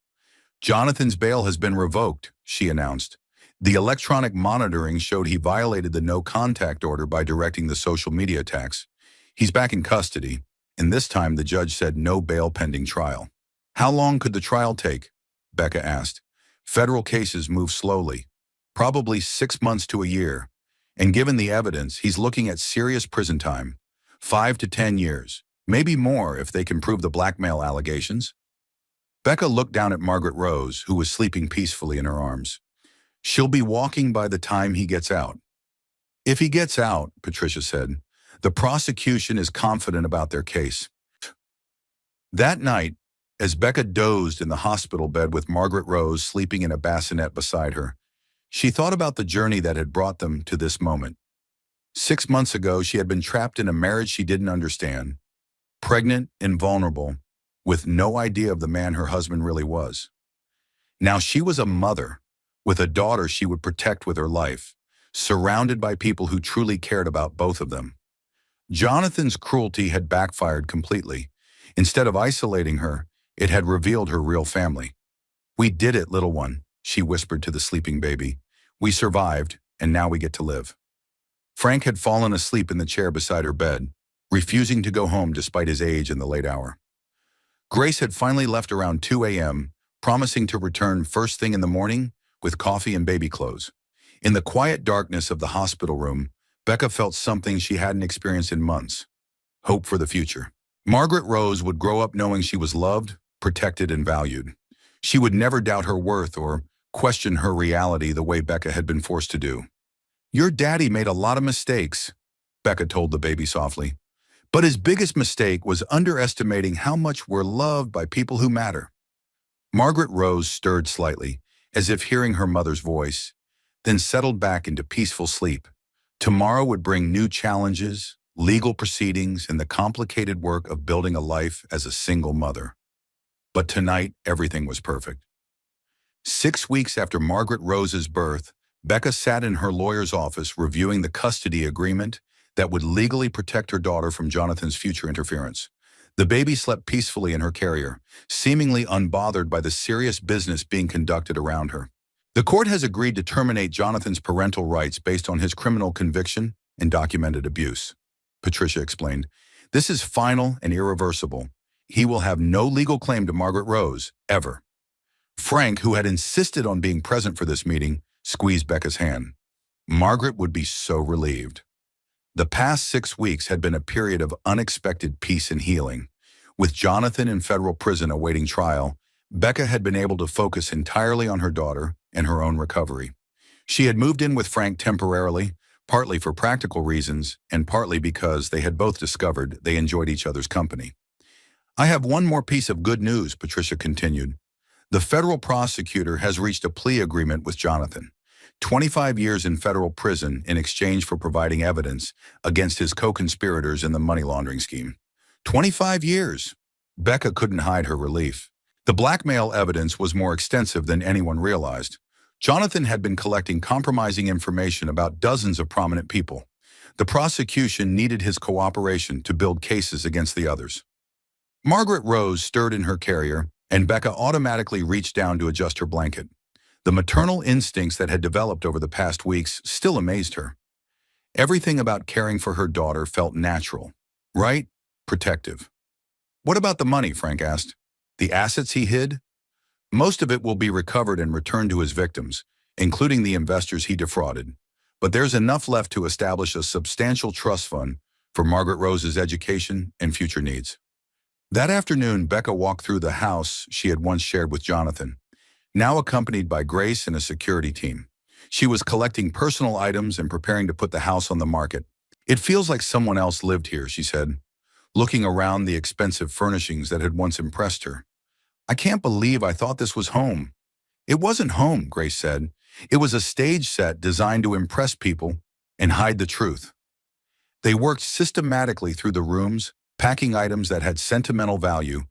"Jonathan's bail has been revoked," she announced. "The electronic monitoring showed he violated the no-contact order by directing the social media attacks. He's back in custody, and this time the judge said no bail pending trial." "How long could the trial take?" Becca asked. "Federal cases move slowly, probably 6 months to a year, and given the evidence, he's looking at serious prison time, 5 to 10 years, maybe more if they can prove the blackmail allegations." Becca looked down at Margaret Rose, who was sleeping peacefully in her arms. "She'll be walking by the time he gets out." "If he gets out," Patricia said, "the prosecution is confident about their case." That night, as Becca dozed in the hospital bed with Margaret Rose sleeping in a bassinet beside her, she thought about the journey that had brought them to this moment. 6 months ago, she had been trapped in a marriage she didn't understand, pregnant and vulnerable, with no idea of the man her husband really was. Now she was a mother, with a daughter she would protect with her life, surrounded by people who truly cared about both of them. Jonathan's cruelty had backfired completely. Instead of isolating her, it had revealed her real family. "We did it, little one," she whispered to the sleeping baby. "We survived, and now we get to live." Frank had fallen asleep in the chair beside her bed, refusing to go home despite his age and the late hour. Grace had finally left around 2 a.m., promising to return first thing in the morning with coffee and baby clothes. In the quiet darkness of the hospital room, Becca felt something she hadn't experienced in months: hope for the future. Margaret Rose would grow up knowing she was loved, protected, and valued. She would never doubt her worth or question her reality the way Becca had been forced to do. "Your daddy made a lot of mistakes," Becca told the baby softly. "But his biggest mistake was underestimating how much we're loved by people who matter." Margaret Rose stirred slightly, as if hearing her mother's voice, then settled back into peaceful sleep. Tomorrow would bring new challenges, legal proceedings, and the complicated work of building a life as a single mother. But tonight, everything was perfect. 6 weeks after Margaret Rose's birth, Becca sat in her lawyer's office reviewing the custody agreement that would legally protect her daughter from Jonathan's future interference. The baby slept peacefully in her carrier, seemingly unbothered by the serious business being conducted around her. "The court has agreed to terminate Jonathan's parental rights based on his criminal conviction and documented abuse," Patricia explained. "This is final and irreversible. He will have no legal claim to Margaret Rose, ever." Frank, who had insisted on being present for this meeting, squeezed Becca's hand. Margaret would be so relieved. The past 6 weeks had been a period of unexpected peace and healing. With Jonathan in federal prison awaiting trial, Becca had been able to focus entirely on her daughter and her own recovery. She had moved in with Frank temporarily, partly for practical reasons and partly because they had both discovered they enjoyed each other's company. "I have one more piece of good news," Patricia continued. "The federal prosecutor has reached a plea agreement with Jonathan. 25 years in federal prison in exchange for providing evidence against his co-conspirators in the money laundering scheme." 25 years! Becca couldn't hide her relief. The blackmail evidence was more extensive than anyone realized. Jonathan had been collecting compromising information about dozens of prominent people. The prosecution needed his cooperation to build cases against the others. Margaret Rose stirred in her carrier, and Becca automatically reached down to adjust her blanket. The maternal instincts that had developed over the past weeks still amazed her. Everything about caring for her daughter felt natural, right? Protective. "What about the money?" Frank asked. "The assets he hid?" "Most of it will be recovered and returned to his victims, including the investors he defrauded. But there's enough left to establish a substantial trust fund for Margaret Rose's education and future needs." That afternoon, Becca walked through the house she had once shared with Jonathan, now accompanied by Grace and a security team. She was collecting personal items and preparing to put the house on the market. It feels like someone else lived here, she said, looking around the expensive furnishings that had once impressed her. I can't believe I thought this was home. It wasn't home, Grace said. It was a stage set designed to impress people and hide the truth. They worked systematically through the rooms, packing items that had sentimental value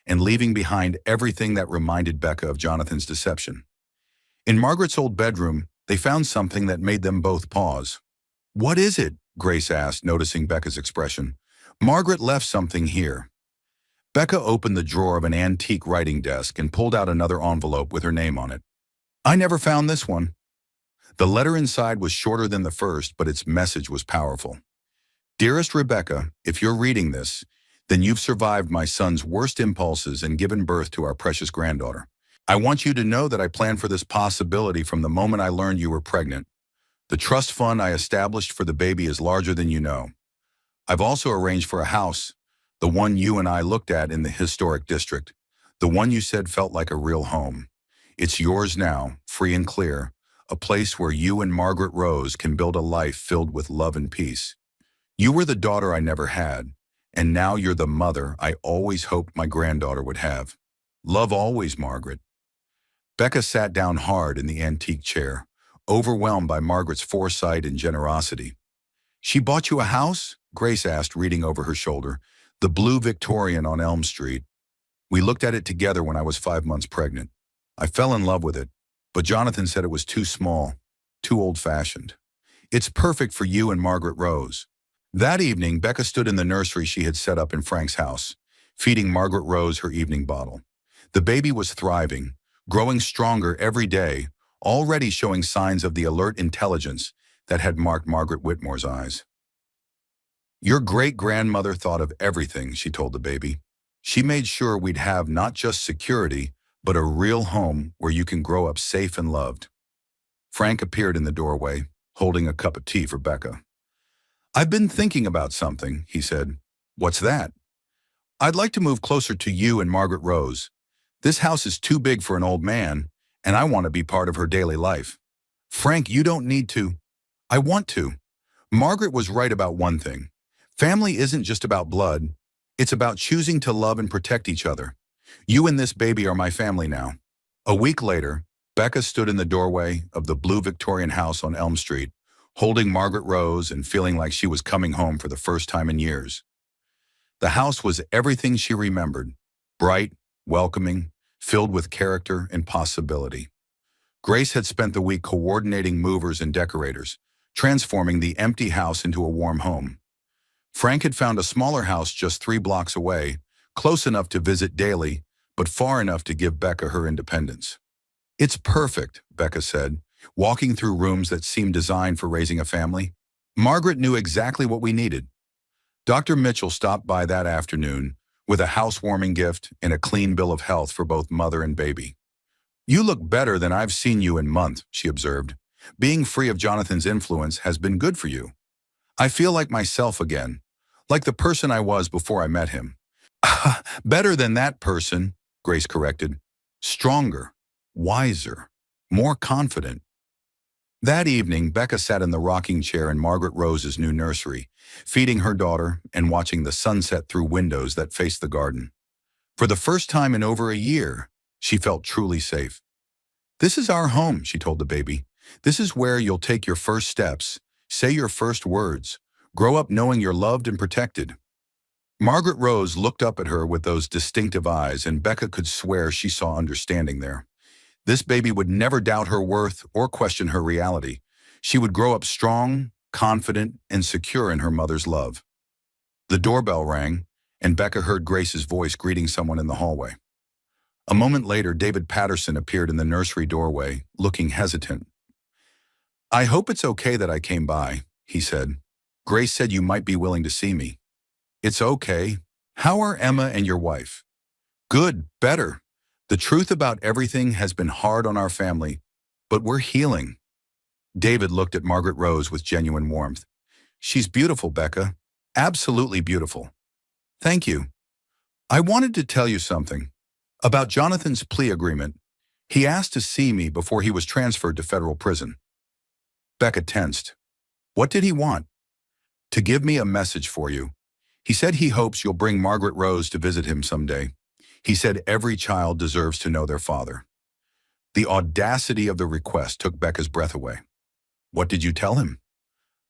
and leaving behind everything that reminded Becca of Jonathan's deception. In Margaret's old bedroom, they found something that made them both pause. What is it? Grace asked, noticing Becca's expression. Margaret left something here. Becca opened the drawer of an antique writing desk and pulled out another envelope with her name on it. I never found this one. The letter inside was shorter than the first, but its message was powerful. Dearest Rebecca, if you're reading this, then you've survived my son's worst impulses and given birth to our precious granddaughter. I want you to know that I planned for this possibility from the moment I learned you were pregnant. The trust fund I established for the baby is larger than you know. I've also arranged for a house, the one you and I looked at in the historic district, the one you said felt like a real home. It's yours now, free and clear, a place where you and Margaret Rose can build a life filled with love and peace. You were the daughter I never had, and now you're the mother I always hoped my granddaughter would have. Love always, Margaret. Becca sat down hard in the antique chair, overwhelmed by Margaret's foresight and generosity. She bought you a house? Grace asked, reading over her shoulder. The blue Victorian on Elm Street. We looked at it together when I was 5 months pregnant. I fell in love with it, but Jonathan said it was too small, too old-fashioned. It's perfect for you and Margaret Rose. That evening, Becca stood in the nursery she had set up in Frank's house, feeding Margaret Rose her evening bottle. The baby was thriving, growing stronger every day, already showing signs of the alert intelligence that had marked Margaret Whitmore's eyes. Your great-grandmother thought of everything, she told the baby. She made sure we'd have not just security, but a real home where you can grow up safe and loved. Frank appeared in the doorway, holding a cup of tea for Becca. I've been thinking about something, he said. What's that? I'd like to move closer to you and Margaret Rose. This house is too big for an old man, and I want to be part of her daily life. Frank, you don't need to. I want to. Margaret was right about one thing. Family isn't just about blood. It's about choosing to love and protect each other. You and this baby are my family now. A week later, Becca stood in the doorway of the blue Victorian house on Elm Street, holding Margaret Rose and feeling like she was coming home for the first time in years. The house was everything she remembered, bright, welcoming, filled with character and possibility. Grace had spent the week coordinating movers and decorators, transforming the empty house into a warm home. Frank had found a smaller house just 3 blocks away, close enough to visit daily, but far enough to give Becca her independence. It's perfect, Becca said, walking through rooms that seemed designed for raising a family. Margaret knew exactly what we needed. Dr. Mitchell stopped by that afternoon with a housewarming gift and a clean bill of health for both mother and baby. You look better than I've seen you in months, she observed. Being free of Jonathan's influence has been good for you. I feel like myself again, like the person I was before I met him. Better than that person, Grace corrected. Stronger, wiser, more confident. That evening, Becca sat in the rocking chair in Margaret Rose's new nursery, feeding her daughter and watching the sunset through windows that faced the garden. For the first time in over a year, she felt truly safe. This is our home, she told the baby. This is where you'll take your first steps, say your first words, grow up knowing you're loved and protected. Margaret Rose looked up at her with those distinctive eyes, and Becca could swear she saw understanding there. This baby would never doubt her worth or question her reality. She would grow up strong, confident, and secure in her mother's love. The doorbell rang, and Becca heard Grace's voice greeting someone in the hallway. A moment later, David Patterson appeared in the nursery doorway, looking hesitant. I hope it's okay that I came by, he said. Grace said you might be willing to see me. It's okay. How are Emma and your wife? Good, better. The truth about everything has been hard on our family, but we're healing. David looked at Margaret Rose with genuine warmth. She's beautiful, Becca. Absolutely beautiful. Thank you. I wanted to tell you something. About Jonathan's plea agreement. He asked to see me before he was transferred to federal prison. Becca tensed. What did he want? To give me a message for you. He said he hopes you'll bring Margaret Rose to visit him someday. He said every child deserves to know their father. The audacity of the request took Becca's breath away. What did you tell him?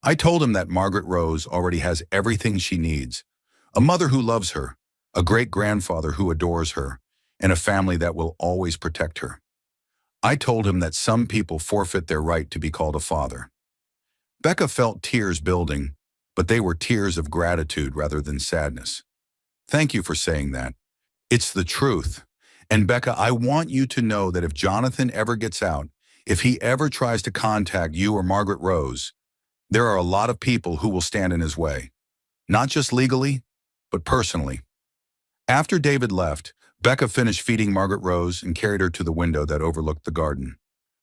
I told him that Margaret Rose already has everything she needs. A mother who loves her, a great-grandfather who adores her, and a family that will always protect her. I told him that some people forfeit their right to be called a father. Becca felt tears building, but they were tears of gratitude rather than sadness. Thank you for saying that. It's the truth. And Becca, I want you to know that if Jonathan ever gets out, if he ever tries to contact you or Margaret Rose, there are a lot of people who will stand in his way. Not just legally, but personally. After David left, Becca finished feeding Margaret Rose and carried her to the window that overlooked the garden.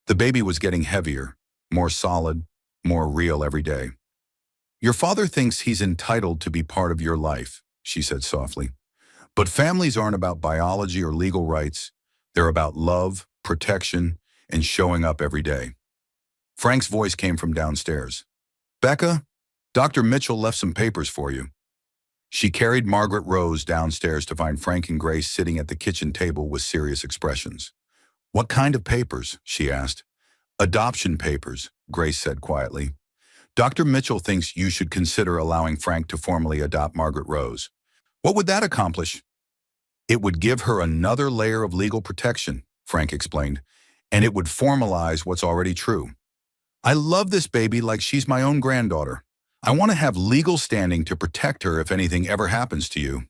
The baby was getting heavier, more solid, more real every day. Your father thinks he's entitled to be part of your life, she said softly. But families aren't about biology or legal rights. They're about love, protection, and showing up every day. Frank's voice came from downstairs. Becca, Dr. Mitchell left some papers for you. She carried Margaret Rose downstairs to find Frank and Grace sitting at the kitchen table with serious expressions. What kind of papers? She asked. Adoption papers, Grace said quietly. Dr. Mitchell thinks you should consider allowing Frank to formally adopt Margaret Rose. What would that accomplish? It would give her another layer of legal protection, Frank explained, and it would formalize what's already true. I love this baby like she's my own granddaughter. I want to have legal standing to protect her if anything ever happens to you.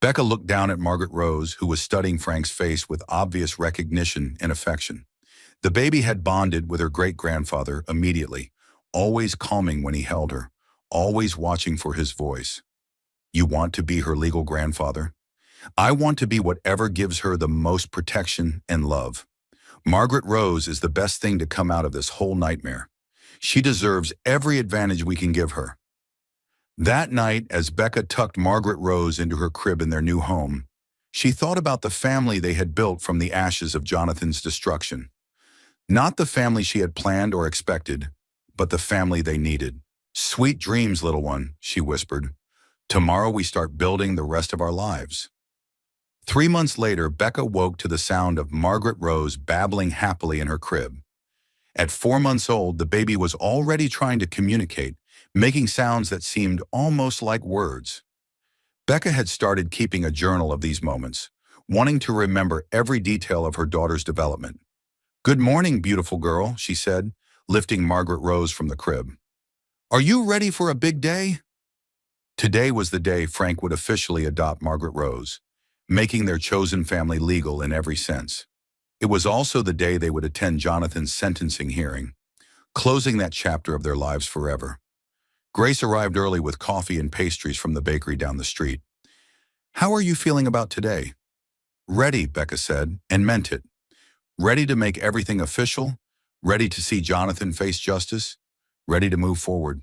Becca looked down at Margaret Rose, who was studying Frank's face with obvious recognition and affection. The baby had bonded with her great-grandfather immediately, always calming when he held her, always watching for his voice. You want to be her legal grandfather? I want to be whatever gives her the most protection and love. Margaret Rose is the best thing to come out of this whole nightmare. She deserves every advantage we can give her. That night, as Becca tucked Margaret Rose into her crib in their new home, she thought about the family they had built from the ashes of Jonathan's destruction. Not the family she had planned or expected, but the family they needed. Sweet dreams, little one, she whispered. Tomorrow we start building the rest of our lives. 3 months later, Becca woke to the sound of Margaret Rose babbling happily in her crib. At 4 months old, the baby was already trying to communicate, making sounds that seemed almost like words. Becca had started keeping a journal of these moments, wanting to remember every detail of her daughter's development. Good morning, beautiful girl, she said, lifting Margaret Rose from the crib. Are you ready for a big day? Today was the day Frank would officially adopt Margaret Rose, making their chosen family legal in every sense. It was also the day they would attend Jonathan's sentencing hearing, closing that chapter of their lives forever. Grace arrived early with coffee and pastries from the bakery down the street. How are you feeling about today? Ready, Becca said, and meant it. Ready to make everything official, ready to see Jonathan face justice, ready to move forward.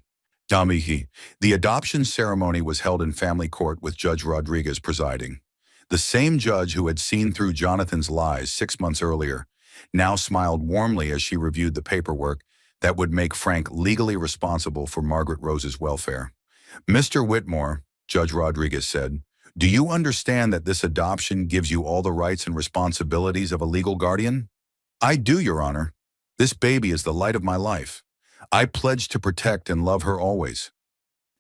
Damihi, the adoption ceremony was held in family court with Judge Rodriguez presiding. The same judge who had seen through Jonathan's lies 6 months earlier now smiled warmly as she reviewed the paperwork that would make Frank legally responsible for Margaret Rose's welfare. Mr. Whitmore, Judge Rodriguez said, do you understand that this adoption gives you all the rights and responsibilities of a legal guardian? I do, Your Honor. This baby is the light of my life. I pledge to protect and love her always.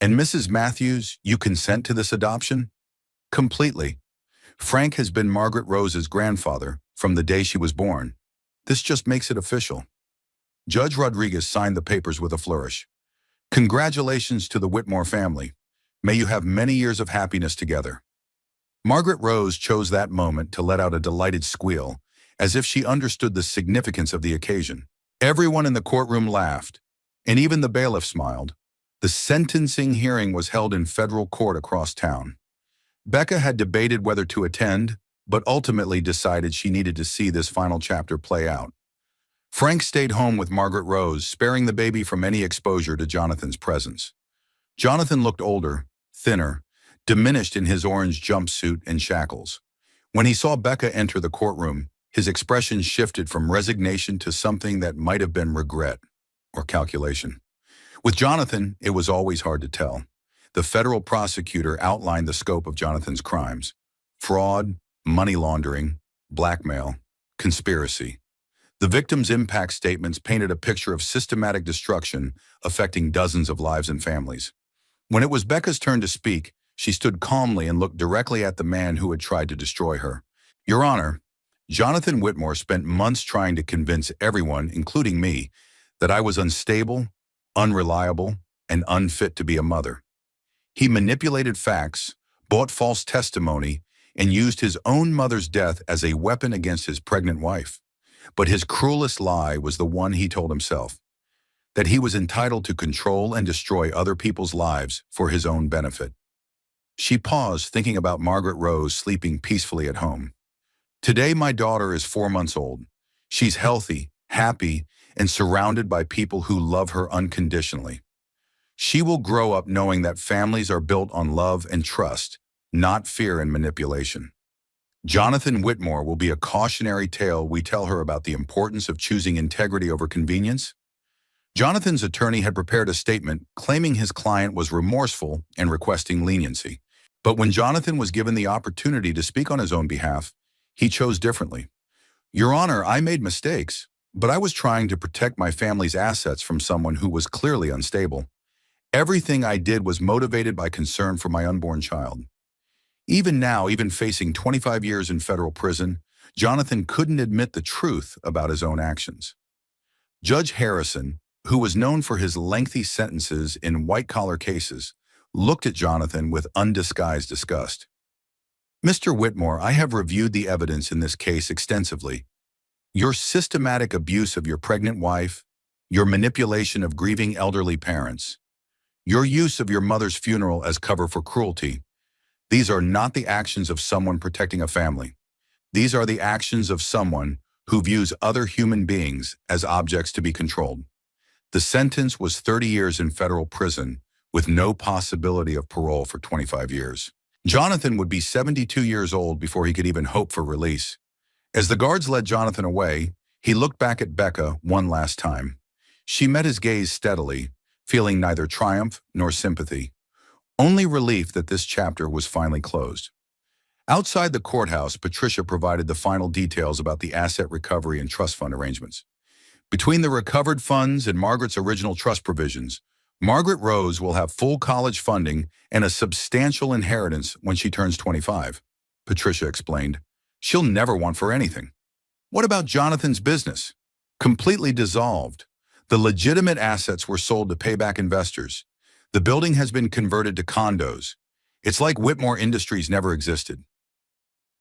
And Mrs. Matthews, you consent to this adoption? Completely. Frank has been Margaret Rose's grandfather from the day she was born. This just makes it official. Judge Rodriguez signed the papers with a flourish. Congratulations to the Whitmore family. May you have many years of happiness together. Margaret Rose chose that moment to let out a delighted squeal, as if she understood the significance of the occasion. Everyone in the courtroom laughed, and even the bailiff smiled. The sentencing hearing was held in federal court across town. Becca had debated whether to attend, but ultimately decided she needed to see this final chapter play out. Frank stayed home with Margaret Rose, sparing the baby from any exposure to Jonathan's presence. Jonathan looked older, thinner, diminished in his orange jumpsuit and shackles. When he saw Becca enter the courtroom, his expression shifted from resignation to something that might have been regret or calculation. With Jonathan, it was always hard to tell. The federal prosecutor outlined the scope of Jonathan's crimes: fraud, money laundering, blackmail, conspiracy. The victim's impact statements painted a picture of systematic destruction affecting dozens of lives and families. When it was Becca's turn to speak, she stood calmly and looked directly at the man who had tried to destroy her. Your Honor, Jonathan Whitmore spent months trying to convince everyone, including me, that I was unstable, unreliable, and unfit to be a mother. He manipulated facts, bought false testimony, and used his own mother's death as a weapon against his pregnant wife. But his cruelest lie was the one he told himself: that he was entitled to control and destroy other people's lives for his own benefit. She paused, thinking about Margaret Rose sleeping peacefully at home. Today, my daughter is 4 months old. She's healthy, happy, and surrounded by people who love her unconditionally. She will grow up knowing that families are built on love and trust, not fear and manipulation. Jonathan Whitmore will be a cautionary tale we tell her about the importance of choosing integrity over convenience. Jonathan's attorney had prepared a statement claiming his client was remorseful and requesting leniency. But when Jonathan was given the opportunity to speak on his own behalf, he chose differently. Your Honor, I made mistakes, but I was trying to protect my family's assets from someone who was clearly unstable. Everything I did was motivated by concern for my unborn child. Even now, even facing 25 years in federal prison, Jonathan couldn't admit the truth about his own actions. Judge Harrison, who was known for his lengthy sentences in white-collar cases, looked at Jonathan with undisguised disgust. Mr. Whitmore, I have reviewed the evidence in this case extensively. Your systematic abuse of your pregnant wife, your manipulation of grieving elderly parents, your use of your mother's funeral as cover for cruelty, these are not the actions of someone protecting a family. These are the actions of someone who views other human beings as objects to be controlled. The sentence was 30 years in federal prison with no possibility of parole for 25 years. Jonathan would be 72 years old before he could even hope for release. As the guards led Jonathan away, he looked back at Becca one last time. She met his gaze steadily, feeling neither triumph nor sympathy, only relief that this chapter was finally closed. Outside the courthouse, Patricia provided the final details about the asset recovery and trust fund arrangements. Between the recovered funds and Margaret's original trust provisions, Margaret Rose will have full college funding and a substantial inheritance when she turns 25, Patricia explained. She'll never want for anything. What about Jonathan's business? Completely dissolved. The legitimate assets were sold to pay back investors. The building has been converted to condos. It's like Whitmore Industries never existed.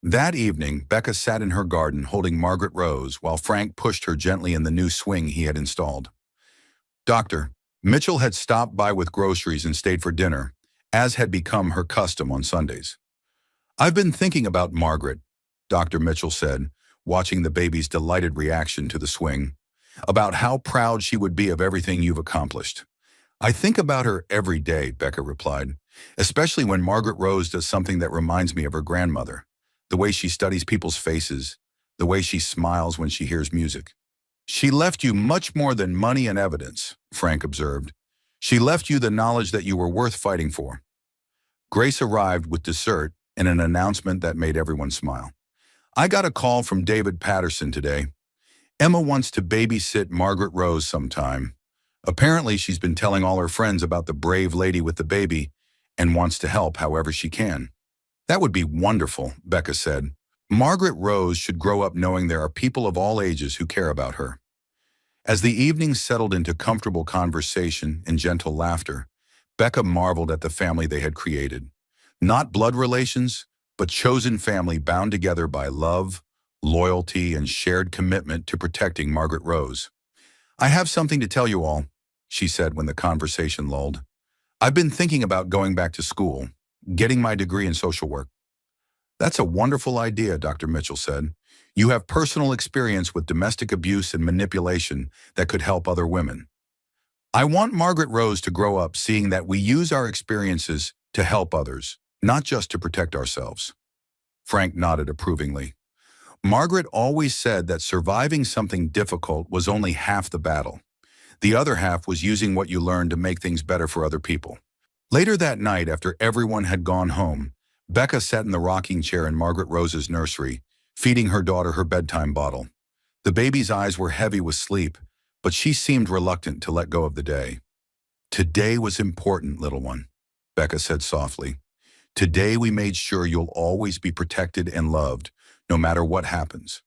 That evening, Becca sat in her garden holding Margaret Rose while Frank pushed her gently in the new swing he had installed. Doctor, Mitchell had stopped by with groceries and stayed for dinner, as had become her custom on Sundays. I've been thinking about Margaret, Dr. Mitchell said, watching the baby's delighted reaction to the swing, about how proud she would be of everything you've accomplished. I think about her every day, Becca replied, especially when Margaret Rose does something that reminds me of her grandmother, the way she studies people's faces, the way she smiles when she hears music. She left you much more than money and evidence, Frank observed. She left you the knowledge that you were worth fighting for. Grace arrived with dessert and an announcement that made everyone smile. I got a call from David Patterson today. Emma wants to babysit Margaret Rose sometime. Apparently, she's been telling all her friends about the brave lady with the baby and wants to help however she can. That would be wonderful, Becca said. Margaret Rose should grow up knowing there are people of all ages who care about her. As the evening settled into comfortable conversation and gentle laughter, Becca marveled at the family they had created. Not blood relations, but chosen family bound together by love, loyalty, and shared commitment to protecting Margaret Rose. I have something to tell you all, she said when the conversation lulled. I've been thinking about going back to school, getting my degree in social work. That's a wonderful idea, Dr. Mitchell said. You have personal experience with domestic abuse and manipulation that could help other women. I want Margaret Rose to grow up seeing that we use our experiences to help others, not just to protect ourselves. Frank nodded approvingly. Margaret always said that surviving something difficult was only half the battle. The other half was using what you learned to make things better for other people. Later that night, after everyone had gone home, Becca sat in the rocking chair in Margaret Rose's nursery, feeding her daughter her bedtime bottle. The baby's eyes were heavy with sleep, but she seemed reluctant to let go of the day. "Today was important, little one," Becca said softly. "Today we made sure you'll always be protected and loved, no matter what happens.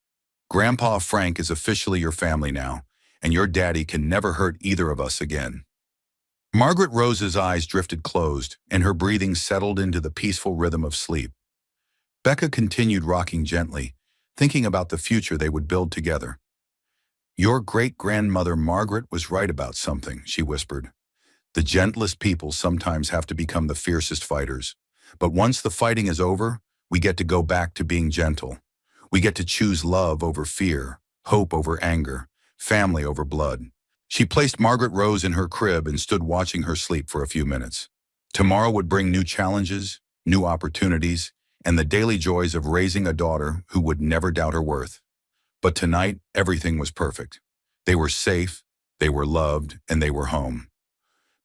Grandpa Frank is officially your family now, and your daddy can never hurt either of us again." Margaret Rose's eyes drifted closed, and her breathing settled into the peaceful rhythm of sleep. Becca continued rocking gently, thinking about the future they would build together. "Your great-grandmother Margaret was right about something," she whispered. "The gentlest people sometimes have to become the fiercest fighters. But once the fighting is over, we get to go back to being gentle. We get to choose love over fear, hope over anger, family over blood." She placed Margaret Rose in her crib and stood watching her sleep for a few minutes. Tomorrow would bring new challenges, new opportunities, and the daily joys of raising a daughter who would never doubt her worth. But tonight, everything was perfect. They were safe, they were loved, and they were home.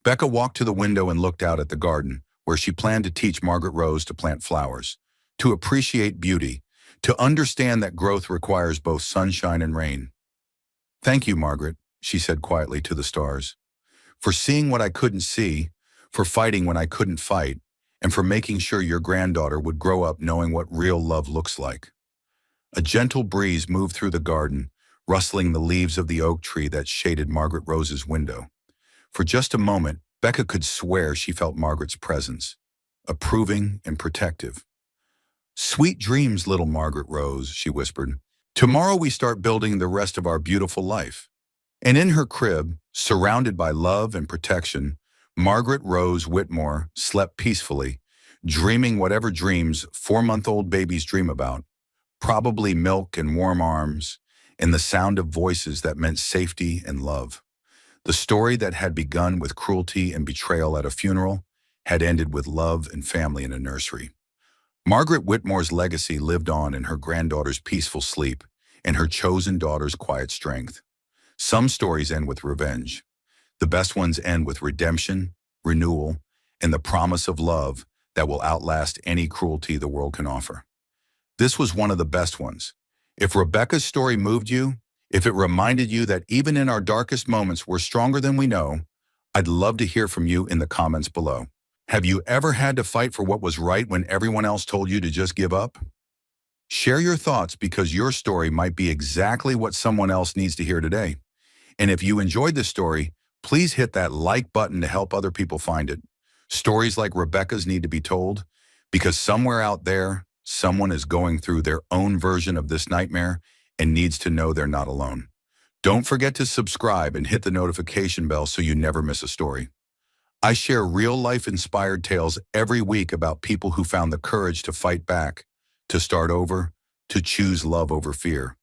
Becca walked to the window and looked out at the garden, where she planned to teach Margaret Rose to plant flowers, to appreciate beauty, to understand that growth requires both sunshine and rain. "Thank you, Margaret," she said quietly to the stars, "for seeing what I couldn't see, for fighting when I couldn't fight, and for making sure your granddaughter would grow up knowing what real love looks like." A gentle breeze moved through the garden, rustling the leaves of the oak tree that shaded Margaret Rose's window. For just a moment, Becca could swear she felt Margaret's presence, approving and protective. "Sweet dreams, little Margaret Rose," she whispered. "Tomorrow we start building the rest of our beautiful life." And in her crib, surrounded by love and protection, Margaret Rose Whitmore slept peacefully, dreaming whatever dreams 4-month-old babies dream about, probably milk and warm arms, and the sound of voices that meant safety and love. The story that had begun with cruelty and betrayal at a funeral had ended with love and family in a nursery. Margaret Whitmore's legacy lived on in her granddaughter's peaceful sleep and her chosen daughter's quiet strength. Some stories end with revenge. The best ones end with redemption, renewal, and the promise of love that will outlast any cruelty the world can offer. This was one of the best ones. If Rebecca's story moved you, if it reminded you that even in our darkest moments we're stronger than we know, I'd love to hear from you in the comments below. Have you ever had to fight for what was right when everyone else told you to just give up? Share your thoughts, because your story might be exactly what someone else needs to hear today. And if you enjoyed this story, please hit that like button to help other people find it. Stories like Rebecca's need to be told, because somewhere out there, someone is going through their own version of this nightmare and needs to know they're not alone. Don't forget to subscribe and hit the notification bell so you never miss a story. I share real-life inspired tales every week about people who found the courage to fight back, to start over, to choose love over fear.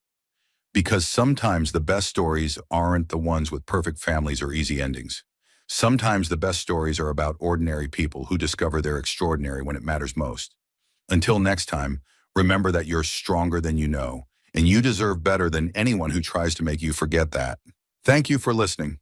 Because sometimes the best stories aren't the ones with perfect families or easy endings. Sometimes the best stories are about ordinary people who discover they're extraordinary when it matters most. Until next time, remember that you're stronger than you know, and you deserve better than anyone who tries to make you forget that. Thank you for listening.